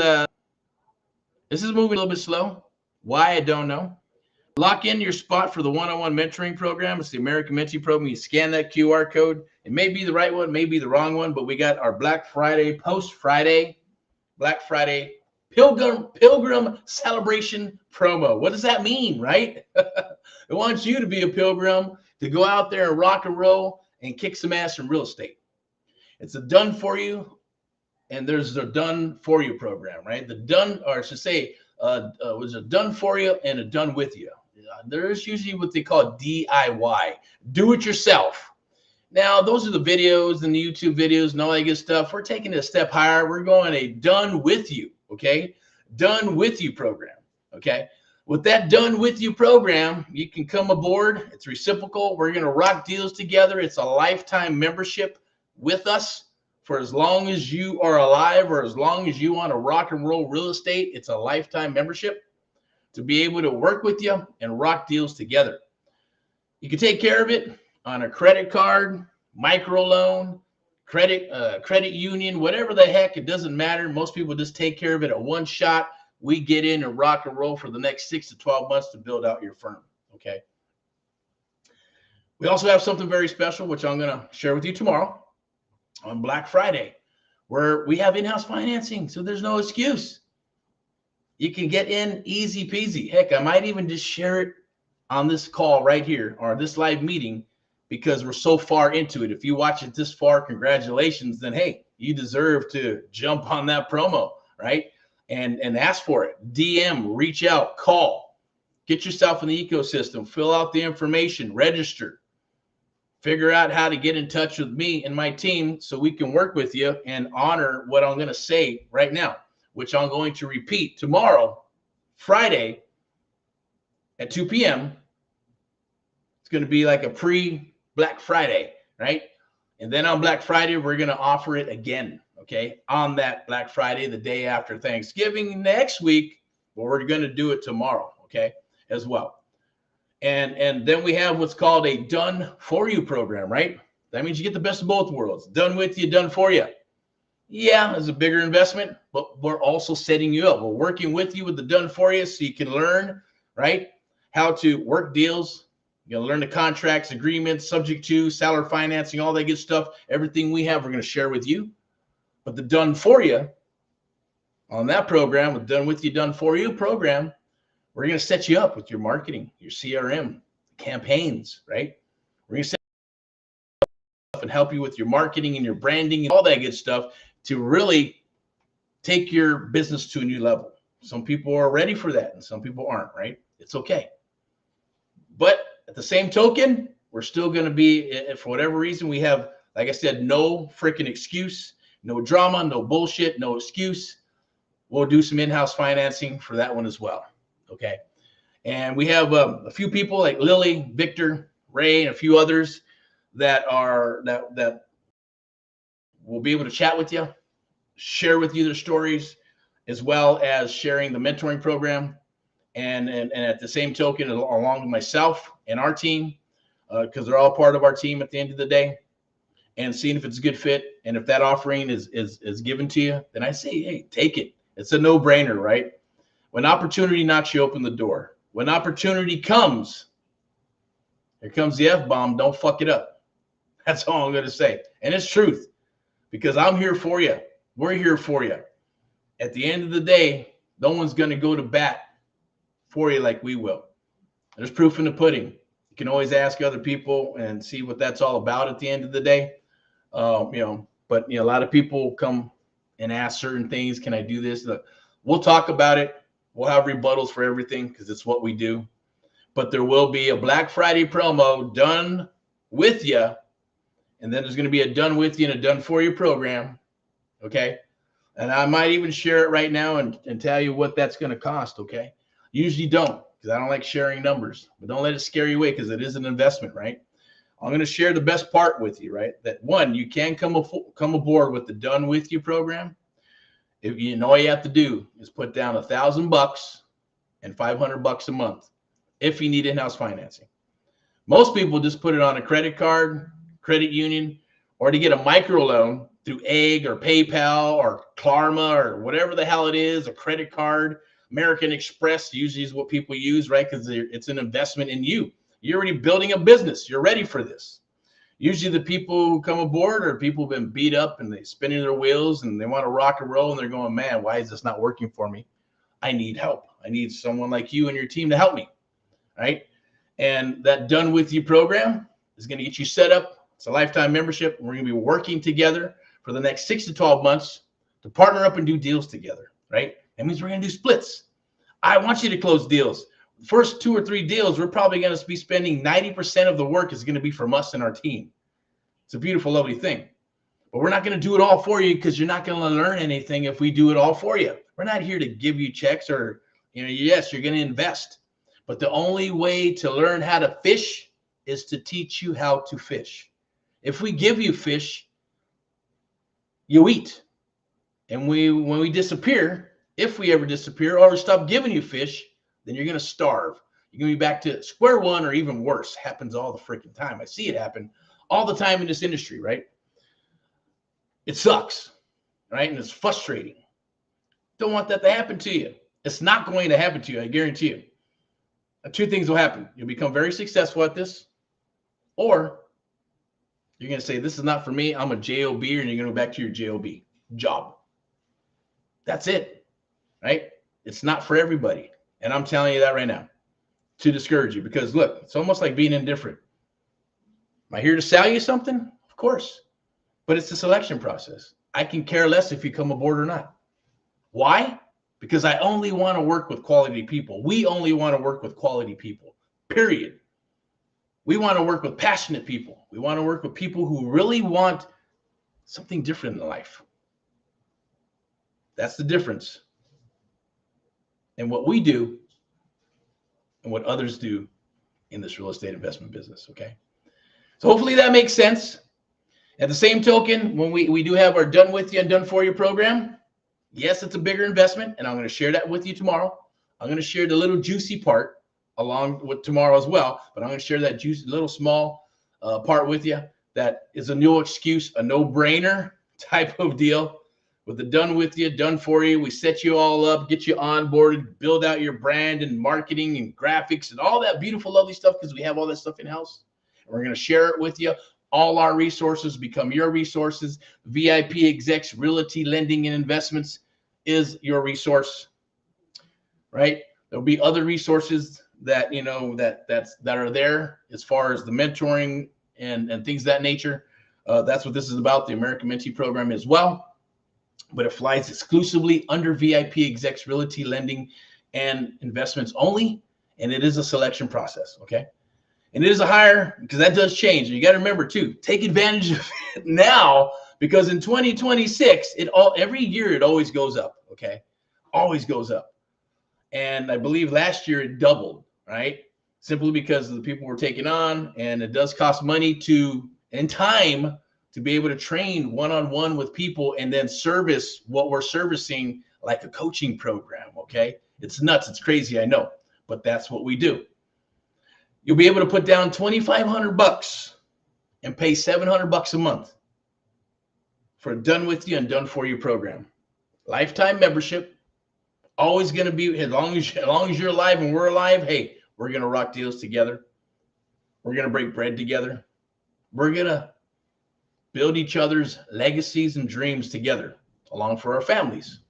this is moving a little bit slow. Why, I don't know. Lock in your spot for the one-on-one mentoring program. It's the American Mentee Program. You scan that QR code. It may be the right one, may be the wrong one, but we got our Black Friday, post-Friday, Black Friday Pilgrim Celebration promo. What does that mean, right? It wants you to be a pilgrim, to go out there and rock and roll and kick some ass in real estate. It's a done for you, and there's a done for you program, right? The done, or I should say, was a done for you and a done with you. There's usually what they call DIY, do it yourself. Now, those are the videos and the YouTube videos and all that good stuff. We're taking it a step higher. We're going a done with you, okay? Done with you program, okay? With that done with you program, you can come aboard. It's reciprocal. We're going to rock deals together. It's a lifetime membership with us for as long as you are alive, or as long as you want to rock and roll real estate. It's a lifetime membership to be able to work with you and rock deals together. You can take care of it on a credit card, microloan, credit union, whatever the heck, it doesn't matter. Most people just take care of it at one shot. We get in and rock and roll for the next 6 to 12 months to build out your firm. Okay. We also have something very special, which I'm going to share with you tomorrow on Black Friday, where we have in-house financing. So there's no excuse. You can get in easy peasy. Heck, I might even just share it on this call right here or this live meeting because we're so far into it. If you watch it this far, congratulations. Then, hey, you deserve to jump on that promo, right? And ask for it. DM, reach out, call. Get yourself in the ecosystem. Fill out the information. Register. Figure out how to get in touch with me and my team so we can work with you and honor what I'm going to say right now, which I'm going to repeat tomorrow, Friday at 2 p.m. It's going to be like a pre-Black Friday, right? And then on Black Friday, we're going to offer it again, okay? On that Black Friday, the day after Thanksgiving next week, but we're going to do it tomorrow, okay, as well. And then we have what's called a done for you program, right? That means you get the best of both worlds. Done with you, done for you. Yeah, it's a bigger investment, but we're also setting you up. We're working with you with the done for you so you can learn, right, how to work deals. You're going to learn the contracts, agreements, subject to, seller financing, all that good stuff. Everything we have, we're going to share with you. But the done for you on that program, with done with you, done for you program, we're going to set you up with your marketing, your CRM, campaigns, right? We're going to set you up and help you with your marketing and your branding and all that good stuff to really take your business to a new level. Some people are ready for that and some people aren't, right? It's okay. But at the same token, we're still going to be, for whatever reason, we have, like I said, no freaking excuse, no drama, no bullshit, no excuse. We'll do some in-house financing for that one as well. Okay. And we have a few people like Lily, Victor, Ray, and a few others that will be able to chat with you, share with you their stories, as well as sharing the mentoring program. And at the same token, along with myself and our team, because they're all part of our team at the end of the day, and seeing if it's a good fit. And if that offering is given to you, then I say, hey, take it. It's a no-brainer, right? When opportunity knocks you open the door. When opportunity comes, here comes the F-bomb. Don't fuck it up. That's all I'm going to say. And it's truth, because I'm here for you. We're here for you. At the end of the day, no one's going to go to bat for you like we will. There's proof in the pudding. You can always ask other people and see what that's all about at the end of the day. But a lot of people come and ask certain things. Can I do this? We'll talk about it. We'll have rebuttals for everything because it's what we do. But there will be a Black Friday promo done with you. And then there's going to be a done with you and a done for you program. Okay. And I might even share it right now and tell you what that's going to cost. Okay. Usually don't, because I don't like sharing numbers. But don't let it scare you away, because it is an investment, right? I'm going to share the best part with you, right? That one, you can come aboard with the done with you program. If all you have to do is put down $1,000 and $500 a month if you need in-house financing. Most people just put it on a credit card, credit union, or to get a micro loan through Egg or PayPal or Klarna or whatever the hell it is, a credit card. American Express usually is what people use, right? Because it's an investment in you. You're already building a business. You're ready for this. Usually the people who come aboard are people who've been beat up and they're spinning their wheels and they want to rock and roll and they're going, man, why is this not working for me? I need help. I need someone like you and your team to help me, right? And that Done With You program is going to get you set up. It's a lifetime membership. We're going to be working together for the next 6 to 12 months to partner up and do deals together, right? That means we're going to do splits. I want you to close deals. First 2 or 3 deals, we're probably going to be spending 90% of the work is going to be from us and our team. It's a beautiful, lovely thing. But we're not going to do it all for you, because you're not going to learn anything if we do it all for you. We're not here to give you checks or, yes, you're going to invest. But the only way to learn how to fish is to teach you how to fish. If we give you fish, you eat. And when we disappear, if we ever disappear or stop giving you fish, then you're going to starve. You're going to be back to square one or even worse. Happens all the freaking time. I see it happen all the time in this industry, right? It sucks, right? And it's frustrating. Don't want that to happen to you. It's not going to happen to you, I guarantee you. Two things will happen. You'll become very successful at this, or you're going to say, this is not for me. I'm a JOB, and you're going to go back to your JOB job. That's it, right? It's not for everybody. And I'm telling you that right now to discourage you, because look, it's almost like being indifferent. Am I here to sell you something? Of course. But it's a selection process. I can care less if you come aboard or not. Why? Because I only want to work with quality people. We only want to work with quality people, period. We want to work with passionate people. We want to work with people who really want something different in life. That's the difference in what we do and what others do in this real estate investment business, okay? So hopefully that makes sense. At the same token, when we do have our done with you and done for you program, yes, it's a bigger investment, and I'm going to share that with you tomorrow. I'm going to share the little juicy part along with tomorrow as well, but I'm going to share that juicy little small part with you that is a no excuse, a no-brainer type of deal. With the done with you, done for you, we set you all up, get you onboarded, build out your brand and marketing and graphics and all that beautiful, lovely stuff, because we have all that stuff in-house. We're going to share it with you. All our resources become your resources. VIPeXecs Realty Lending and Investments is your resource, right? There'll be other resources that that are there as far as the mentoring and things of that nature. That's what this is about, the American Mentee Program as well. But it flies exclusively under VIPeXecs Realty Lending and Investments only, and it is a selection process, okay? And it is a hire, because that does change. And you got to remember too, take advantage of it now, because in 2026, every year it always goes up, okay? Always goes up. And I believe last year it doubled, right? Simply because of the people we're taking on, and it does cost money and time to be able to train one-on-one with people and then service what we're servicing like a coaching program, okay? It's nuts, it's crazy, I know, but that's what we do. You'll be able to put down $2,500 and pay $700 a month for a done with you and done for you program. Lifetime membership, always going to be, as long as you're alive and we're alive, hey, we're going to rock deals together. We're going to break bread together. We're going to build each other's legacies and dreams together along for our families.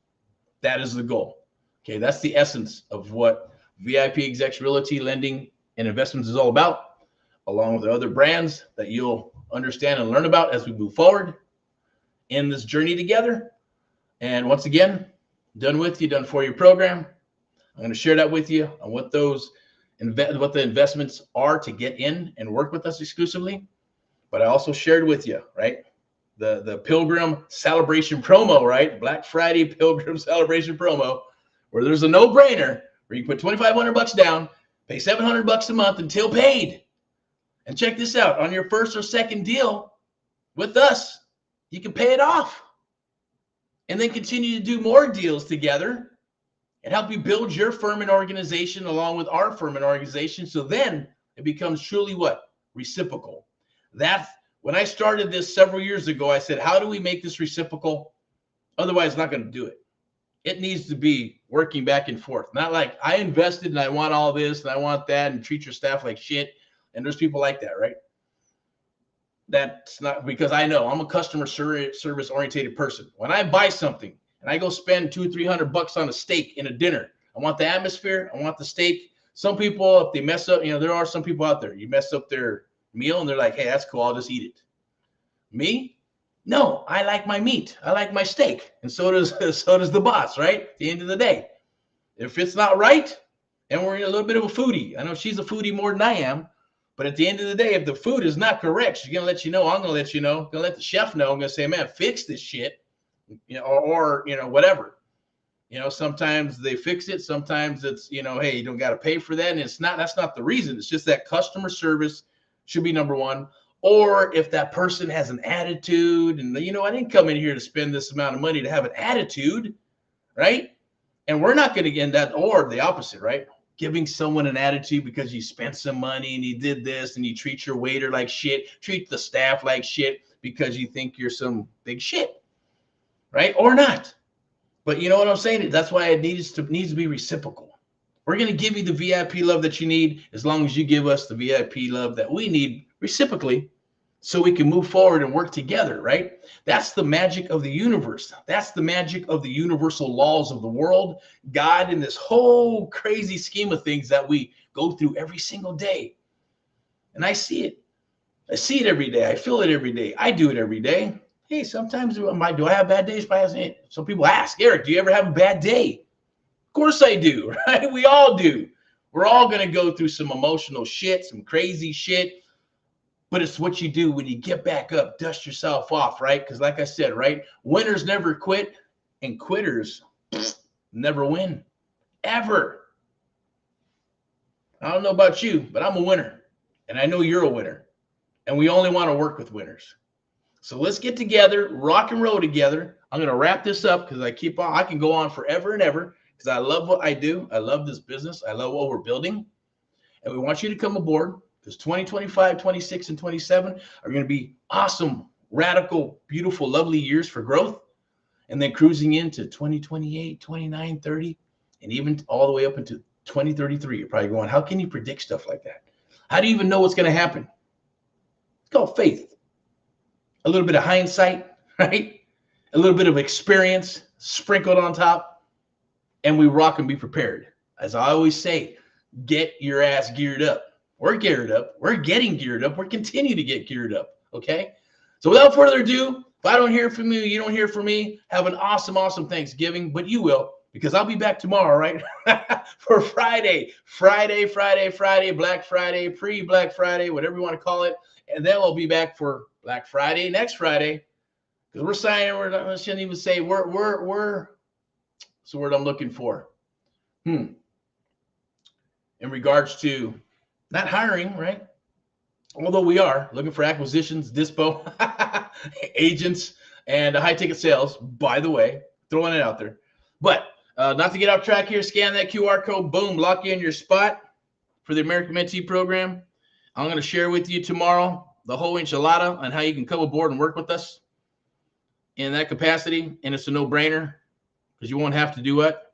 That is the goal. Okay, that's the essence of what VIPeXecs Realty Lending and Investments is all about, along with the other brands that you'll understand and learn about as we move forward in this journey together. And once again, done with you, done for you program. I'm going to share that with you on what the investments are to get in and work with us exclusively. But I also shared with you, right, the Pilgrim Celebration promo, right? Black Friday Pilgrim Celebration promo, where there's a no-brainer where you put $2,500 down, pay $700 a month until paid. And check this out, on your first or second deal with us, you can pay it off and then continue to do more deals together and help you build your firm and organization along with our firm and organization. So then it becomes truly what? Reciprocal. That's when I started this several years ago, I said, how do we make this reciprocal? Otherwise, it's not going to do it. It needs to be working back and forth. Not like I invested and I want all this and I want that and treat your staff like shit. And there's people like that, right? That's not, because I know I'm a customer service oriented person. When I buy something and I go spend $200-300 on a steak in a dinner, I want the atmosphere. I want the steak. Some people, if they mess up, there are some people out there, you mess up their meal and they're like, hey, that's cool, I'll just eat it. Me? No, I like my meat. I like my steak. And so does the boss, right? At the end of the day. If it's not right, and we're in a little bit of a foodie. I know she's a foodie more than I am, but at the end of the day, if the food is not correct, she's going to let you know, I'm going to let you know, going to let the chef know, I'm going to say, man, fix this shit, or whatever. Sometimes they fix it. Sometimes it's, hey, you don't got to pay for that. And that's not the reason. It's just that customer service should be number one. Or if that person has an attitude and, I didn't come in here to spend this amount of money to have an attitude, right? And we're not going to get that, or the opposite, right? Giving someone an attitude because you spent some money and you did this and you treat your waiter like shit, treat the staff like shit because you think you're some big shit. right? Or not. But you know what I'm saying? That's why it needs to be reciprocal. We're going to give you the VIP love that you need as long as you give us the VIP love that we need reciprocally so we can move forward and work together, right? That's the magic of the universe. That's the magic of the universal laws of the world, God, and this whole crazy scheme of things that we go through every single day. And I see it. I see it every day. I feel it every day. I do it every day. Hey, sometimes do I have bad days? Some people ask, Eric, do you ever have a bad day? Of course I do, right? We all do. We're all going to go through some emotional shit, some crazy shit. But it's what you do when you get back up, dust yourself off, right? Because like I said, right, winners never quit and quitters never win, ever. I don't know about you, but I'm a winner. And I know you're a winner. And we only want to work with winners. So let's get together, rock and roll together. I'm going to wrap this up because I can go on forever and ever because I love what I do. I love this business. I love what we're building. And we want you to come aboard because 2025, 26, and 27 are going to be awesome, radical, beautiful, lovely years for growth. And then cruising into 2028, 29, 30, and even all the way up into 2033. You're probably going, how can you predict stuff like that? How do you even know what's going to happen? It's called faith. A little bit of hindsight, right? A little bit of experience sprinkled on top, and we rock and be prepared. As I always say, get your ass geared up. We're geared up. We're getting geared up. We're continuing to get geared up, okay? So without further ado, if I don't hear from you, you don't hear from me, have an awesome, awesome Thanksgiving, but you will because I'll be back tomorrow, right? For Friday, Black Friday, pre-Black Friday, whatever you want to call it. And then we'll be back for Black Friday, next Friday, because I shouldn't even say what's the word I'm looking for? In regards to not hiring, right? Although we are looking for acquisitions, dispo, agents, and high ticket sales, by the way, throwing it out there. But not to get off track here, scan that QR code, boom, lock you in your spot for the American Mentee Program. I'm going to share with you tomorrow the whole enchilada on how you can come aboard and work with us in that capacity. And it's a no-brainer because you won't have to do what?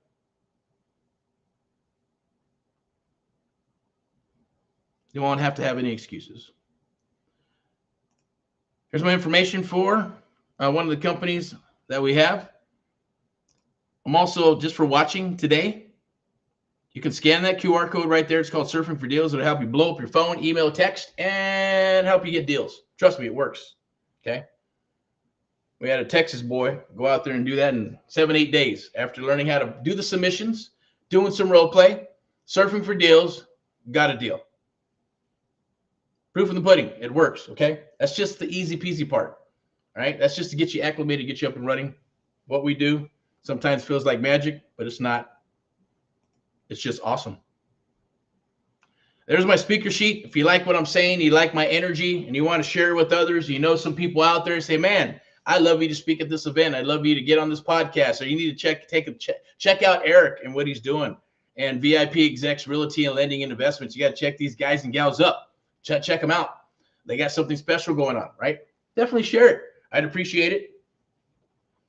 You won't have to have any excuses. Here's my information for one of the companies that we have. I'm also, just for watching today, you can scan that QR code right there. It's called Surfing for Deals. It'll help you blow up your phone, email, text, and help you get deals. Trust me, it works. Okay. We had a Texas boy go out there and do that in 7-8 days after learning how to do the submissions, doing some role play, surfing for deals, got a deal. Proof in the pudding. It works. Okay. That's just the easy peasy part. All right. That's just to get you acclimated, get you up and running. What we do sometimes feels like magic, but it's not. It's just awesome. There's my speaker sheet. If you like what I'm saying, you like my energy, and you want to share it with others, you know some people out there say, man, I love you to speak at this event. I'd love you to get on this podcast. Or you need to check out Erick and what he's doing. And VIPeXecs, Realty and Lending and Investments. You got to check these guys and gals up. Check them out. They got something special going on, right? Definitely share it. I'd appreciate it.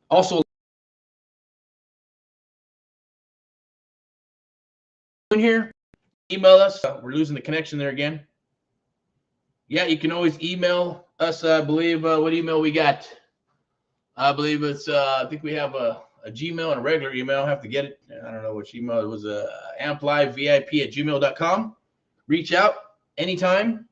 Also, in here, email us. We're losing the connection there again. Yeah, you can always email us. I believe what email we got. I believe it's. I think we have a Gmail and a regular email. I have to get it. I don't know which email it was. amplivip@gmail.com. Reach out anytime.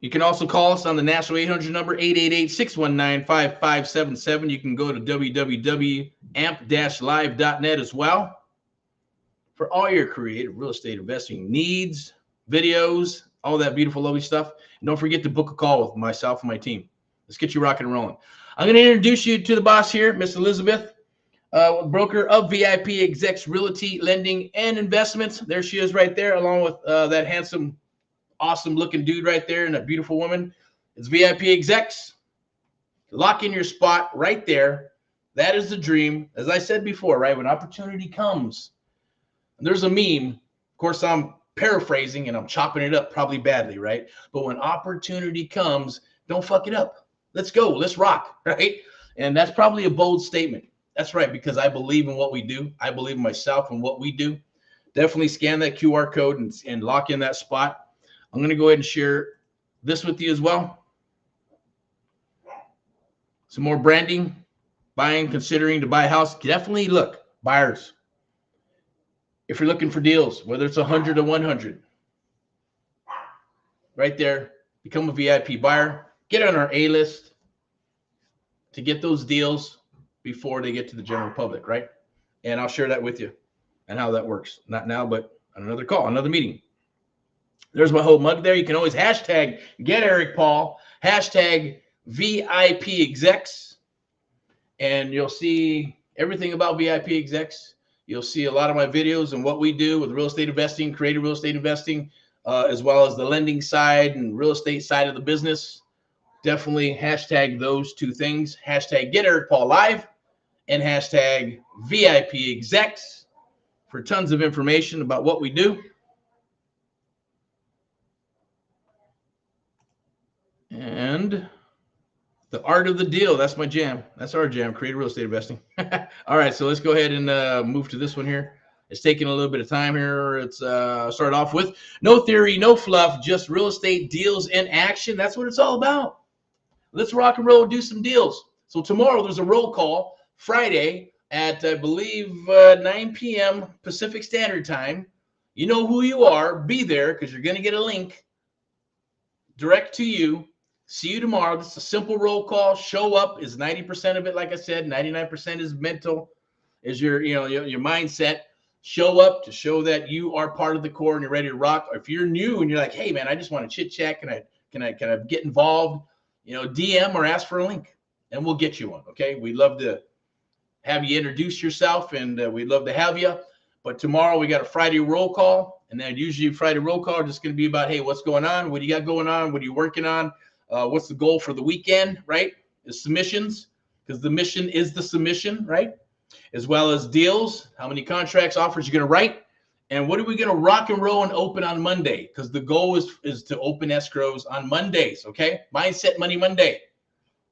You can also call us on the national 800 number, 888-619-5577. You can go to www.amp-live.net as well for all your creative real estate investing needs, videos, all that beautiful, lovely stuff. And don't forget to book a call with myself and my team. Let's get you rocking and rolling. I'm going to introduce you to the boss here, Miss Elizabeth, broker of VIPeXecs Realty, Lending, and Investments. There she is right there, along with that handsome, awesome looking dude right there and a beautiful woman. It's VIPeXecs. Lock in your spot right there. That is the dream. As I said before, right, when opportunity comes, and there's a meme, of course I'm paraphrasing and I'm chopping it up probably badly, right? But when opportunity comes, don't fuck it up. Let's go. Let's rock, right? And that's probably a bold statement. That's right, because I believe in what we do. I believe in myself and what we do. Definitely scan that QR code and lock in that spot. I'm going to go ahead and share this with you as well. Some more branding, buying, considering to buy a house. Definitely look, buyers. If you're looking for deals, whether it's 100 or 100, right there, become a VIP buyer. Get on our A list to get those deals before they get to the general public, right? And I'll share that with you and how that works. Not now, but on another call, another meeting. There's my whole mug there. You can always hashtag get Erick Paul, hashtag VIPeXecs, and you'll see everything about VIPeXecs. You'll see a lot of my videos and what we do with real estate investing, creative real estate investing, as well as the lending side and real estate side of the business. Definitely hashtag those two things. Hashtag get Erick Paul live and hashtag VIPeXecs for tons of information about what we do. And the art of the deal, that's my jam. That's our jam, creative real estate investing. All right, so let's go ahead and move to this one here. It's taking a little bit of time here. It's start off with no theory, no fluff, just real estate deals in action. That's what it's all about. Let's rock and roll and do some deals. So tomorrow there's a roll call, Friday at, I believe, 9 p.m. Pacific Standard Time. You know who you are. Be there because you're going to get a link direct to you. See you tomorrow. This is a simple roll call. Show up is 90% of it. Like I said, 99% is mental, is your mindset. Show up to show that you are part of the core and you're ready to rock. Or if you're new and you're like, hey man, I just want to chit chat. Can I get involved? DM or ask for a link and we'll get you one. Okay. We'd love to have you introduce yourself and we'd love to have you. But tomorrow we got a Friday roll call, and then usually Friday roll call is just going to be about, hey, what's going on? What do you got going on? What are you working on? What's the goal for the weekend, right? Is submissions, because the mission is the submission, right? As well as deals, how many contracts, offers you're going to write, and what are we going to rock and roll and open on Monday? Because the goal is to open escrows on Mondays, okay? Mindset Money Monday.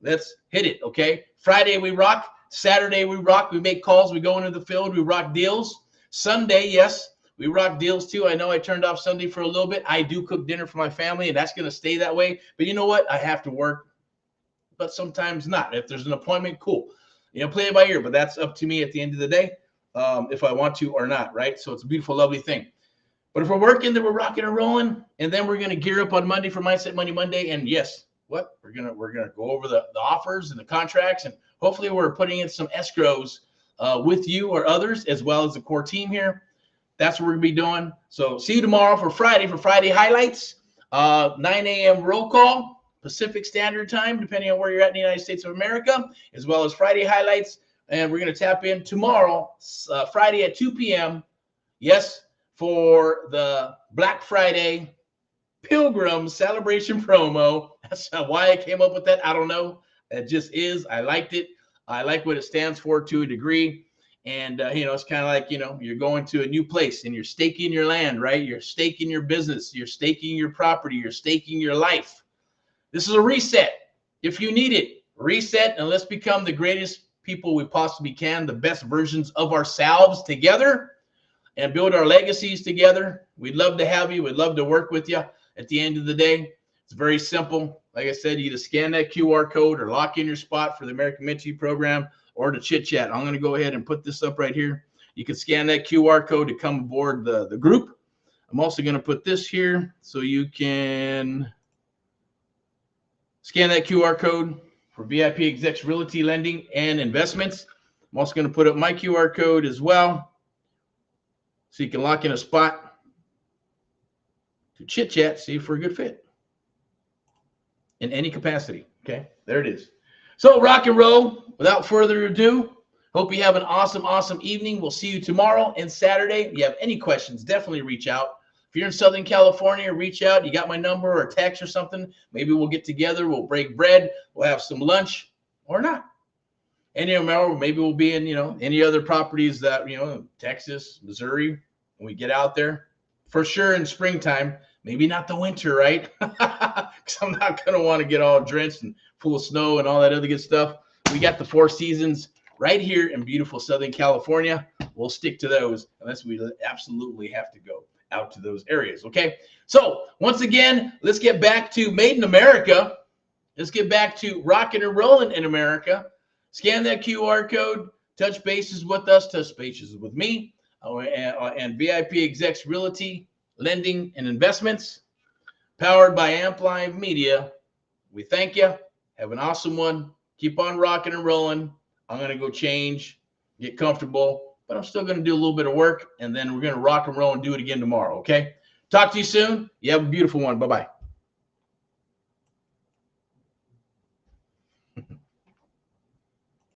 Let's hit it, okay? Friday we rock. Saturday we rock. We make calls. We go into the field. We rock deals. Sunday, yes, we rock deals too. I know I turned off Sunday for a little bit. I do cook dinner for my family, and that's going to stay that way. But you know what? I have to work, but sometimes not. If there's an appointment, cool. Play it by ear, but that's up to me at the end of the day, if I want to or not, right? So it's a beautiful, lovely thing. But if we're working, then we're rocking and rolling, and then we're going to gear up on Monday for Mindset Money Monday. And yes, we're gonna go over the offers and the contracts, and hopefully we're putting in some escrows with you or others, as well as the core team here. That's what we're gonna be doing. So see you tomorrow for Friday highlights. 9 a.m. roll call, Pacific Standard Time, depending on where you're at in the United States of America, as well as Friday highlights. And we're gonna tap in tomorrow, Friday at 2 p.m. Yes, for the Black Friday Pilgrim Celebration promo. That's why I came up with that. I don't know. It just is. I liked it. I like what it stands for to a degree. And, it's kind of like, you're going to a new place and you're staking your land, right? You're staking your business. You're staking your property. You're staking your life. This is a reset. If you need it, reset, and let's become the greatest people we possibly can, the best versions of ourselves together, and build our legacies together. We'd love to have you. We'd love to work with you. At the end of the day, it's very simple. Like I said, you either scan that QR code or lock in your spot for the American Mentee Program or to chit chat. I'm going to go ahead and put this up right here. You can scan that QR code to come aboard the group. I'm also going to put this here so you can scan that QR code for VIPeXecs Realty Lending and Investments. I'm also going to put up my QR code as well so you can lock in a spot to chit chat, see if we're a good fit in any capacity. Okay, there it is. So rock and roll. Without further ado, hope you have an awesome evening. We'll see you tomorrow and Saturday. If you have any questions, definitely reach out. If you're in Southern California, reach out. You got my number or text or something. Maybe we'll get together. We'll break bread. We'll have some lunch or not. And maybe we'll be in any other properties that Texas, Missouri, when we get out there. For sure in springtime. Maybe not the winter, right? Because I'm not going to want to get all drenched and full of snow and all that other good stuff. we got the Four Seasons right here in beautiful Southern California. We'll stick to those unless we absolutely have to go out to those areas. Okay. So once again, let's get back to Made in America. Let's get back to rocking and rolling in America. Scan that QR code, touch bases with us, touch bases with me, and VIPeXecs Realty, Lending, and Investments, powered by Amplify Media. We thank you. Have an awesome one. Keep on rocking and rolling. I'm going to go change, get comfortable, but I'm still going to do a little bit of work, and then we're going to rock and roll and do it again tomorrow, okay? Talk to you soon. You have a beautiful one. Bye-bye.